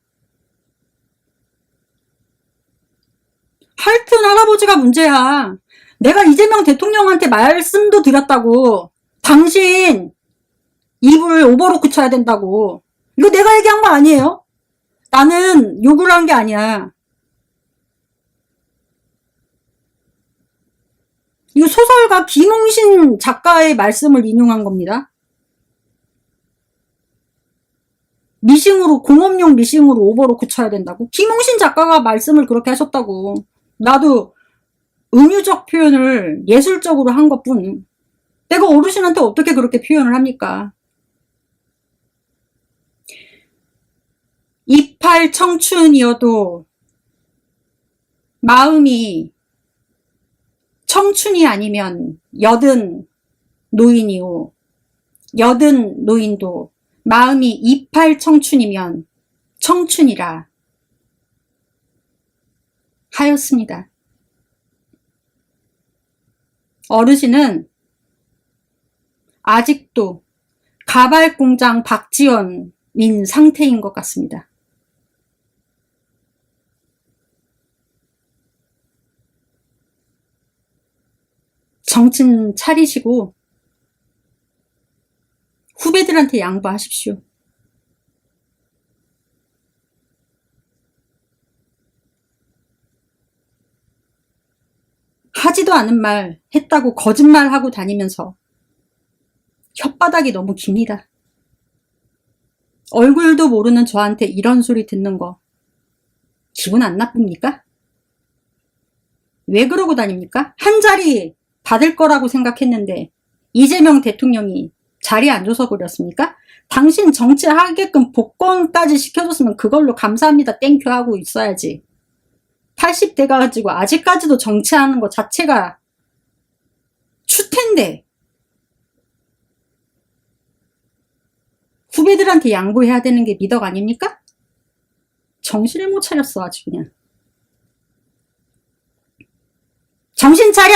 하여튼 할아버지가 문제야. 내가 이재명 대통령한테 말씀도 드렸다고. 당신 입을 오버로크 쳐야 된다고. 이거 내가 얘기한 거 아니에요? 나는 욕을 한 게 아니야. 이거 소설가 김웅신 작가의 말씀을 인용한 겁니다. 공업용 미싱으로 오버로크 쳐야 된다고? 김웅신 작가가 말씀을 그렇게 하셨다고. 나도 은유적 표현을 예술적으로 한 것뿐. 내가 어르신한테 어떻게 그렇게 표현을 합니까? 이팔 청춘이어도 마음이 청춘이 아니면 여든 노인이오. 여든 노인도 마음이 이팔 청춘이면 청춘이라 하였습니다. 어르신은 아직도 가발공장 박지원인 상태인 것 같습니다. 정신 차리시고 후배들한테 양보하십시오. 하지도 않은 말 했다고 거짓말하고 다니면서 혓바닥이 너무 깁니다. 얼굴도 모르는 저한테 이런 소리 듣는 거 기분 안 나쁩니까? 왜 그러고 다닙니까? 한 자리 받을 거라고 생각했는데 이재명 대통령이 자리 안 줘서 그랬습니까? 당신 정치하게끔 복권까지 시켜줬으면 그걸로 감사합니다 땡큐 하고 있어야지. 80대 가지고 아직까지도 정치하는 것 자체가 추태인데 후배들한테 양보해야 되는 게 미덕 아닙니까? 정신을 못 차렸어 아주 그냥. 정신 차려!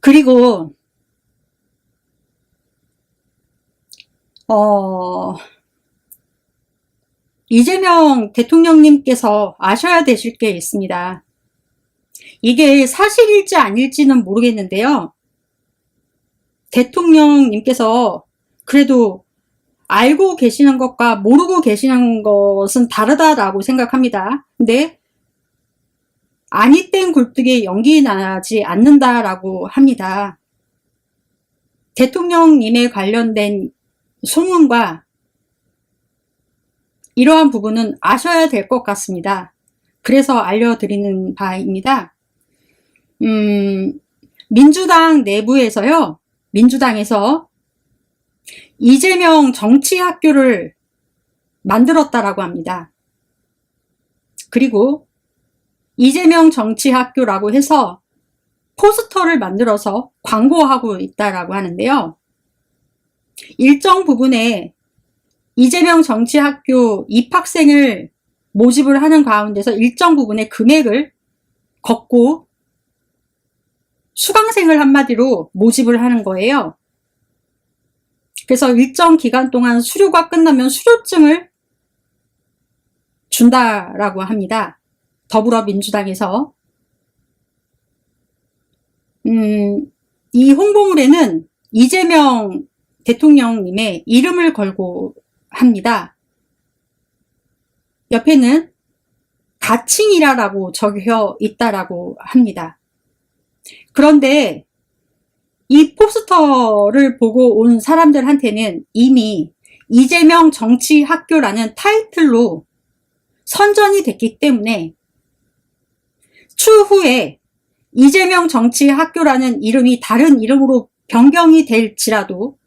그리고 이재명 대통령님께서 아셔야 되실 게 있습니다. 이게 사실일지 아닐지는 모르겠는데요. 대통령님께서 그래도 알고 계시는 것과 모르고 계시는 것은 다르다라고 생각합니다. 근데 아니 땡 굴뚝에 연기 나지 않는다라고 합니다. 대통령님에 관련된 소문과 이러한 부분은 아셔야 될 것 같습니다. 그래서 알려드리는 바입니다. 민주당 내부에서요, 민주당에서 이재명 정치학교를 만들었다라고 합니다. 그리고 이재명 정치학교라고 해서 포스터를 만들어서 광고하고 있다라고 하는데요. 일정 부분에 이재명 정치학교 입학생을 모집을 하는 가운데서 일정 부분의 금액을 걷고 수강생을 한마디로 모집을 하는 거예요. 그래서 일정 기간 동안 수료가 끝나면 수료증을 준다라고 합니다. 더불어민주당에서. 이 홍보물에는 이재명 대통령님의 이름을 걸고 합니다. 옆에는 가칭이라고 적혀 있다라고 합니다. 그런데 이 포스터를 보고 온 사람들한테는 이미 이재명 정치학교라는 타이틀로 선전이 됐기 때문에 추후에 이재명 정치학교라는 이름이 다른 이름으로 변경이 될지라도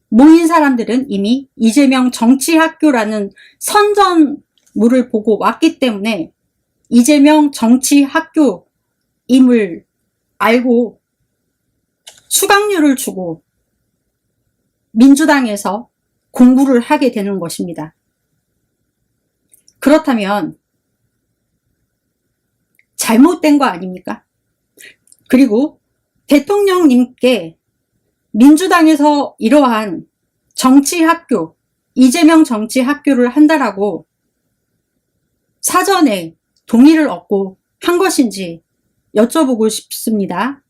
모인 사람들은 이미 이재명 정치학교라는 선전물을 보고 왔기 때문에 이재명 정치학교임을 알고 수강료를 주고 민주당에서 공부를 하게 되는 것입니다. 그렇다면 잘못된 거 아닙니까? 그리고 대통령님께 민주당에서 이러한 정치학교, 이재명 정치학교를 한다라고 사전에 동의를 얻고 한 것인지 여쭤보고 싶습니다.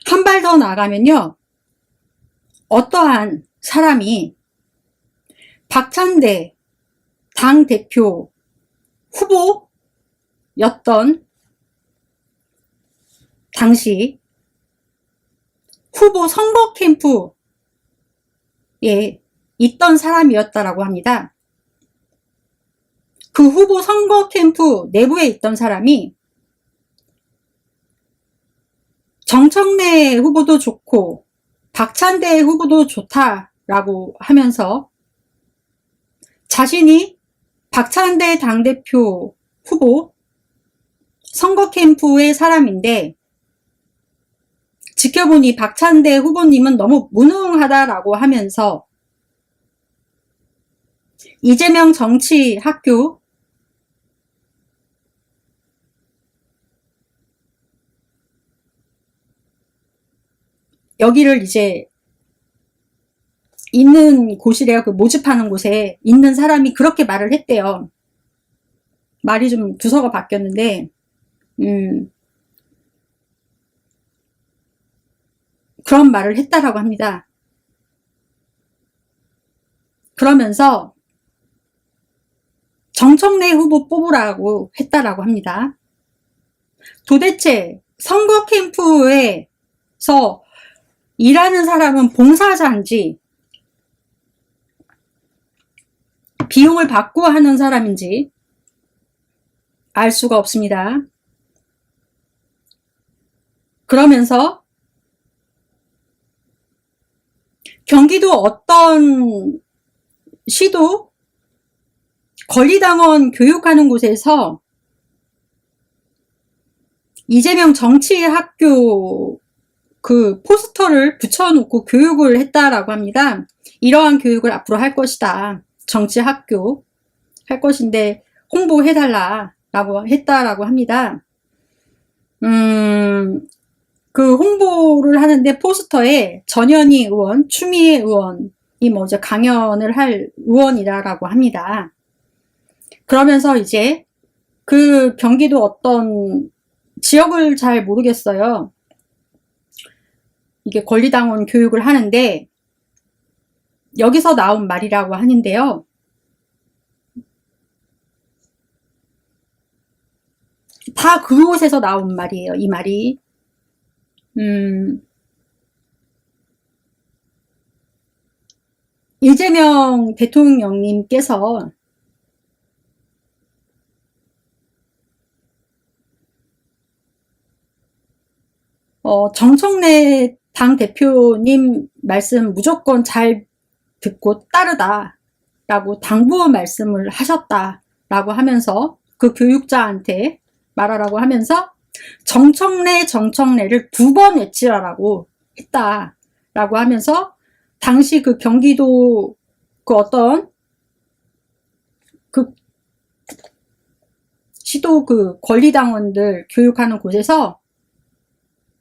한 발 더 나아가면요. 어떠한 사람이 박찬대 당대표 후보였던 당시 후보 선거 캠프에 있던 사람이었다라고 합니다. 그 후보 선거 캠프 내부에 있던 사람이 정청래 후보도 좋고 박찬대 후보도 좋다라고 하면서 자신이 박찬대 당대표 후보 선거 캠프의 사람인데 지켜보니 박찬대 후보님은 너무 무능하다라고 하면서 이재명 정치학교 여기를 이제 있는 곳이래요. 그 모집하는 곳에 있는 사람이 그렇게 말을 했대요. 말이 좀 두서가 바뀌었는데 그런 말을 했다라고 합니다. 그러면서 정청래 후보 뽑으라고 했다라고 합니다. 도대체 선거 캠프에서 일하는 사람은 봉사자인지 비용을 받고 하는 사람인지 알 수가 없습니다. 그러면서 경기도 어떤 시도 권리당원 교육하는 곳에서 이재명 정치학교 그 포스터를 붙여놓고 교육을 했다라고 합니다. 이러한 교육을 앞으로 할 것이다. 정치학교 할 것인데 홍보해달라라고 했다라고 합니다. 그 홍보를 하는데 포스터에 전현희 의원, 추미애 의원이 뭐 이제 강연을 할 의원이라고 합니다. 그러면서 이제 그 경기도 어떤 지역을 잘 모르겠어요. 이게 권리당원 교육을 하는데 여기서 나온 말이라고 하는데요. 다 그곳에서 나온 말이에요. 이 말이. 이재명 대통령님께서 정청래 당대표님 말씀 무조건 잘 듣고 따르다 라고 당부 말씀을 하셨다라고 하면서 그 교육자한테 말하라고 하면서 정청래를 2번 외치라라고 했다라고 하면서 당시 그 경기도 그 어떤 그 시도 그 권리당원들 교육하는 곳에서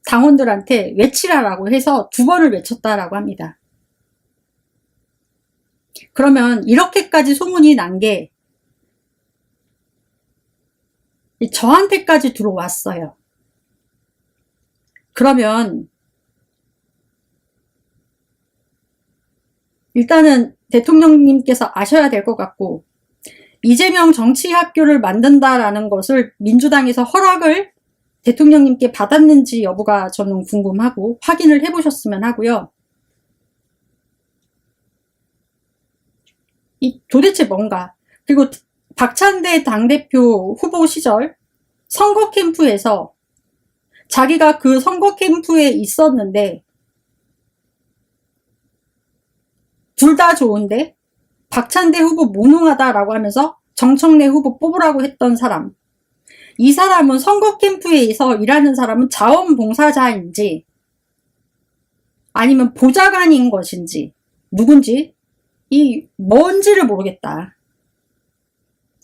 당원들한테 외치라라고 해서 2번을 외쳤다라고 합니다. 그러면 이렇게까지 소문이 난 게 저한테까지 들어왔어요. 그러면 일단은 대통령님께서 아셔야 될 것 같고, 이재명 정치학교를 만든다라는 것을 민주당에서 허락을 대통령님께 받았는지 여부가 저는 궁금하고 확인을 해보셨으면 하고요. 이 도대체 뭔가, 그리고 박찬대 당대표 후보 시절 선거 캠프에서 자기가 그 선거 캠프에 있었는데 둘 다 좋은데 박찬대 후보 무능하다라고 하면서 정청래 후보 뽑으라고 했던 사람, 이 사람은 선거 캠프에서 일하는 사람은 자원봉사자인지 아니면 보좌관인 것인지 누군지 이 뭔지를 모르겠다.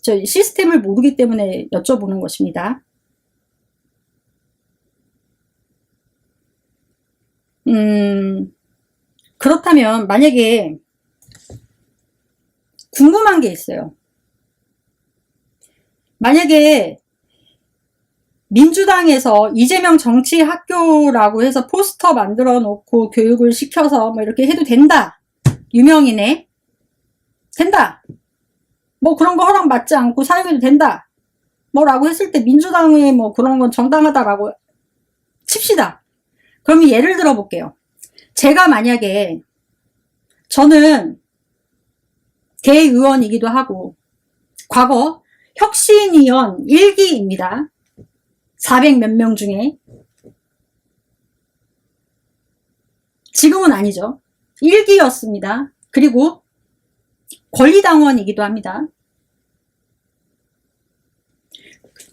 저 시스템을 모르기 때문에 여쭤보는 것입니다. 그렇다면 만약에 궁금한 게 있어요. 만약에 민주당에서 이재명 정치학교라고 해서 포스터 만들어 놓고 교육을 시켜서 뭐 이렇게 해도 된다. 유명인에 된다. 뭐 그런 거 허락 받지 않고 사용해도 된다. 뭐라고 했을 때 민주당의 뭐 그런 건 정당하다라고 칩시다. 그럼 예를 들어 볼게요. 제가 만약에 저는 대의원이기도 하고 과거 혁신위원 1기입니다. 400 몇 명 중에. 지금은 아니죠. 1기였습니다. 그리고 권리당원이기도 합니다.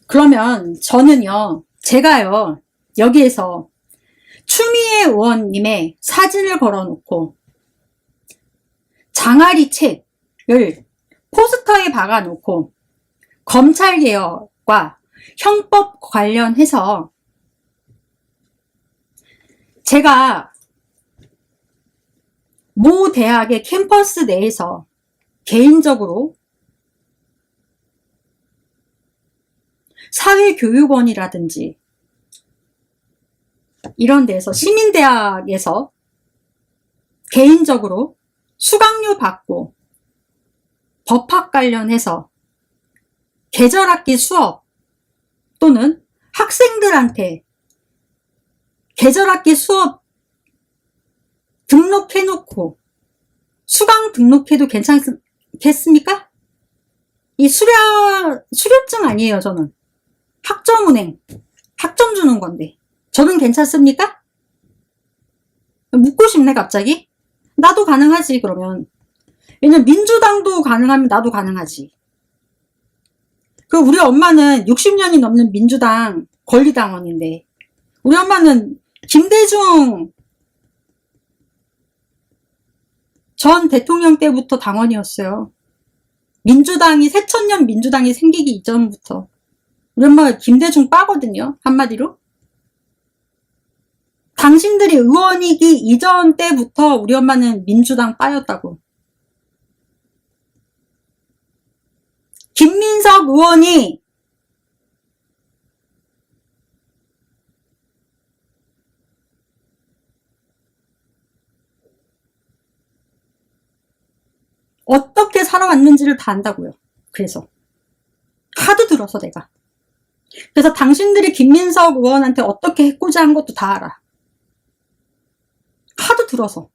그러면 저는요, 제가요, 여기에서 추미애 의원님의 사진을 걸어놓고 장아리 책을 포스터에 박아놓고 검찰개혁과 형법 관련해서 제가 모 대학의 캠퍼스 내에서 개인적으로 사회교육원이라든지 이런 데서 시민대학에서 개인적으로 수강료 받고 법학 관련해서 계절학기 수업 또는 학생들한테 계절학기 수업 등록해놓고 수강 등록해도 괜찮겠습니까? 이 수료증 아니에요, 저는. 학점은행, 학점 주는 건데. 저는 괜찮습니까? 묻고 싶네, 갑자기. 나도 가능하지, 그러면. 왜냐면 민주당도 가능하면 나도 가능하지. 그 우리 엄마는 60년이 넘는 민주당 권리당원인데, 우리 엄마는 김대중 전 대통령 때부터 당원이었어요. 민주당이 새천년 민주당이 생기기 이전부터. 우리 엄마가 김대중 빠거든요. 한마디로. 당신들이 의원이기 이전 때부터 우리 엄마는 민주당 빠였다고. 김민석 의원이 어떻게 살아왔는지를 다 안다고요. 그래서 하도 들어서 내가. 그래서 당신들이 김민석 의원한테 어떻게 해코지 한 것도 다 알아. 하도 들어서.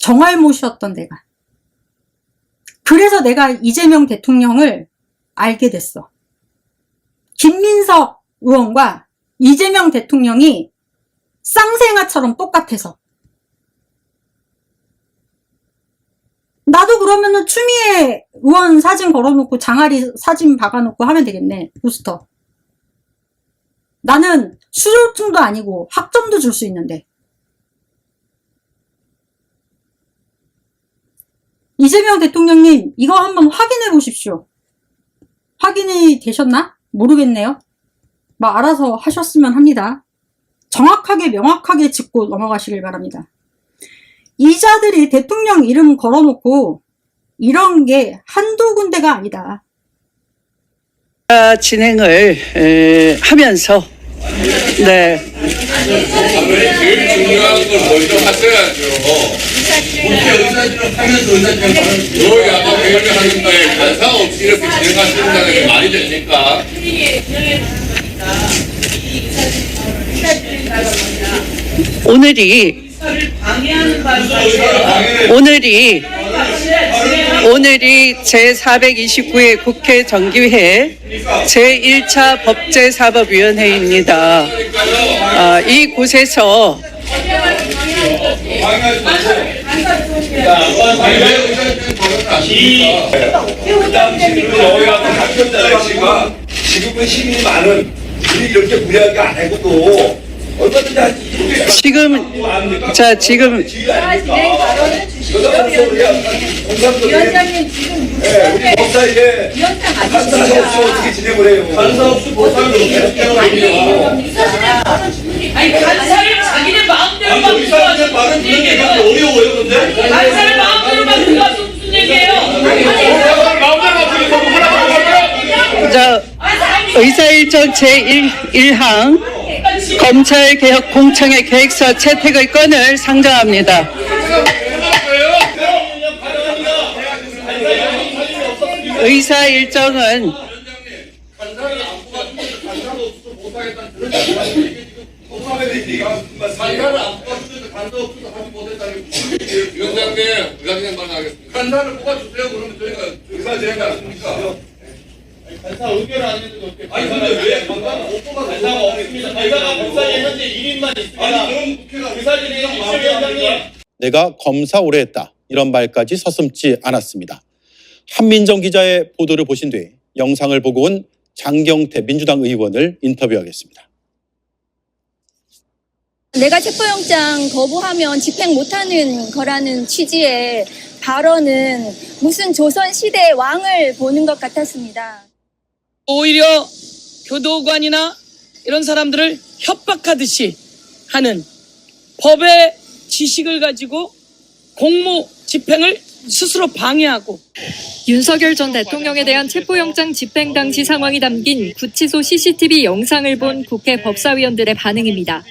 정알못이었던 내가. 그래서 내가 이재명 대통령을 알게 됐어. 김민석 의원과 이재명 대통령이 쌍생아처럼 똑같아서. 나도 그러면은 추미애 의원 사진 걸어놓고 장아리 사진 박아놓고 하면 되겠네. 포스터. 나는 수료증도 아니고 학점도 줄 수 있는데. 이재명 대통령님, 이거 한번 확인해 보십시오. 확인이 되셨나? 모르겠네요. 뭐 알아서 하셨으면 합니다. 정확하게 명확하게 짚고 넘어가시길 바랍니다. 이자들이 대통령 이름 걸어놓고 이런 게 한두 군데가 아니다. 진행을 하면서 네. 제일 중요한 걸 먼저 하셔야죠. 의사진을 하면서 의사진을 너 야가 회의를 하는 거에 간사 없이 이렇게 진행하신다는 게 말이 됩니까? 오늘이 제429회 국회 정기회 제1차 법제사법위원회입니다. 이곳에서 지금은 힘이 많은 우리 이렇게 무리하게 안 해도 얼마든지 지금 위원장님 지금 우리 법사위에 간사 없이 어떻게 진행을 해요? 간사 없이 못하면 아니 간사를 자기네 마음대로 막 의사들 말은 그런 얘기가 어려워요, 근데? 간사를 마음대로 막 들어가서 무슨 얘기예요? 의사일정 제1항 검찰개혁 공청회 계획서 채택의 건을 상정합니다. 의사일정은 위원장님 말하겠습니다. 간사를 뽑아주세요. 그러면 저희가 의사 진행하겠습니까? 간사 의결을 안 해도 어떻게? 아니 근데 왜 간사가 없습니다. 간사가 법사위에 현재 1인만 있습니다. 아니 그럼 의사진행 위원장님. 내가 검사 오래 했다. 이런 말까지 서슴지 않았습니다. 한민정 기자의 보도를 보신 뒤 영상을 보고 온 장경태 민주당 의원을 인터뷰하겠습니다. 내가 체포영장 거부하면 집행 못하는 거라는 취지의 발언은 무슨 조선시대의 왕을 보는 것 같았습니다. 오히려 교도관이나 이런 사람들을 협박하듯이 하는 법의 지식을 가지고 공무 집행을 스스로 방해하고 윤석열 전 대통령에 대한 체포영장 집행 당시 상황이 담긴 구치소 CCTV 영상을 본 국회 법사위원들의 반응입니다.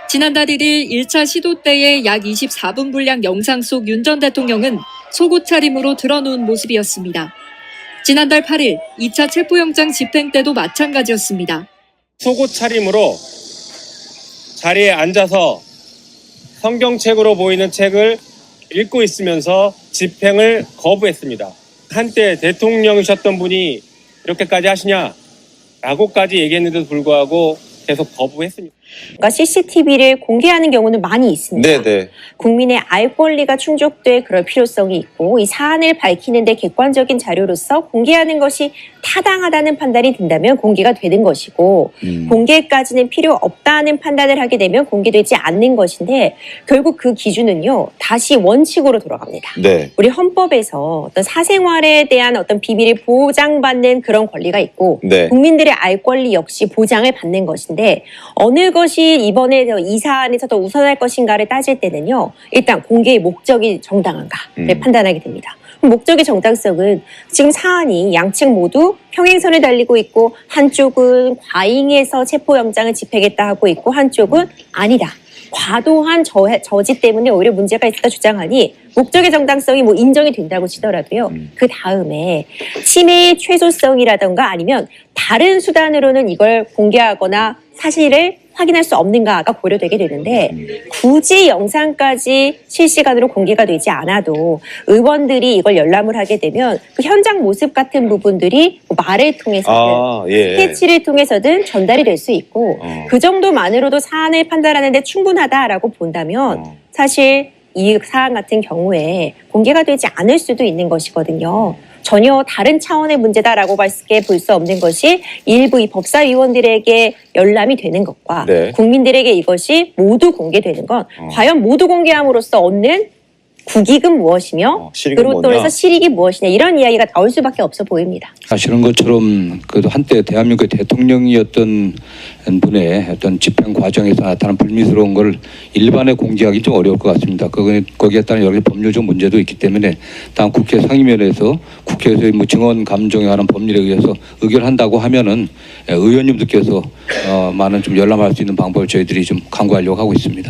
지난달 1일 1차 시도 때의 약 24분 분량 영상 속 윤 전 대통령은 속옷 차림으로 드러놓은 모습이었습니다. 지난달 8일 2차 체포영장 집행 때도 마찬가지였습니다. 속옷 차림으로 자리에 앉아서 성경책으로 보이는 책을 읽고 있으면서 집행을 거부했습니다. 한때 대통령이셨던 분이 이렇게까지 하시냐라고까지 얘기했는데도 불구하고 계속 거부했습니다. 그러니까 CCTV를 공개하는 경우는 많이 있습니다. 네네. 국민의 알 권리가 충족될 그럴 필요성이 있고 이 사안을 밝히는 데 객관적인 자료로서 공개하는 것이 타당하다는 판단이 든다면 공개가 되는 것이고 공개까지는 필요 없다는 판단을 하게 되면 공개되지 않는 것인데 결국 그 기준은요 다시 원칙으로 돌아갑니다. 네. 우리 헌법에서 어떤 사생활에 대한 어떤 비밀을 보장받는 그런 권리가 있고 네. 국민들의 알 권리 역시 보장을 받는 것인데 어느 것이 이번에 이 사안에서 더 우선할 것인가를 따질 때는요 일단 공개의 목적이 정당한가를 판단하게 됩니다. 목적의 정당성은 지금 사안이 양측 모두 평행선을 달리고 있고 한쪽은 과잉해서 체포영장을 집행했다 하고 있고 한쪽은 아니다. 과도한 저지 때문에 오히려 문제가 있었다 주장하니 목적의 정당성이 뭐 인정이 된다고 치더라도요. 그 다음에 침해의 최소성이라던가 아니면 다른 수단으로는 이걸 공개하거나 사실을 확인할 수 없는가가 고려되게 되는데 굳이 영상까지 실시간으로 공개가 되지 않아도 의원들이 이걸 열람을 하게 되면 그 현장 모습 같은 부분들이 뭐 말을 통해서든 스케치를 통해서든 전달이 될 수 있고 그 정도만으로도 사안을 판단하는 데 충분하다라고 본다면 사실 이 사안 같은 경우에 공개가 되지 않을 수도 있는 것이거든요. 전혀 다른 차원의 문제다라고 볼 수 없는 것이 일부 이 법사위원들에게 열람이 되는 것과 국민들에게 이것이 모두 공개되는 건 과연 모두 공개함으로써 얻는 국익은 무엇이며 그로 또 해서 실익이 무엇이냐 이런 이야기가 나올 수밖에 없어 보입니다. 사실은 것처럼 그래도 한때 대한민국의 대통령이었던 분의 어떤 집행 과정에서 나타난 불미스러운 걸 일반에 공개하기 좀 어려울 것 같습니다. 거기에 따른 여러 가지 법률적 문제도 있기 때문에 다음 국회 상임위원회에서 국회에서 뭐 증언 감정에 관한 법률에 의해서 의결한다고 하면은 의원님들께서 많은 좀 열람할 수 있는 방법을 저희들이 좀 강구하려고 하고 있습니다.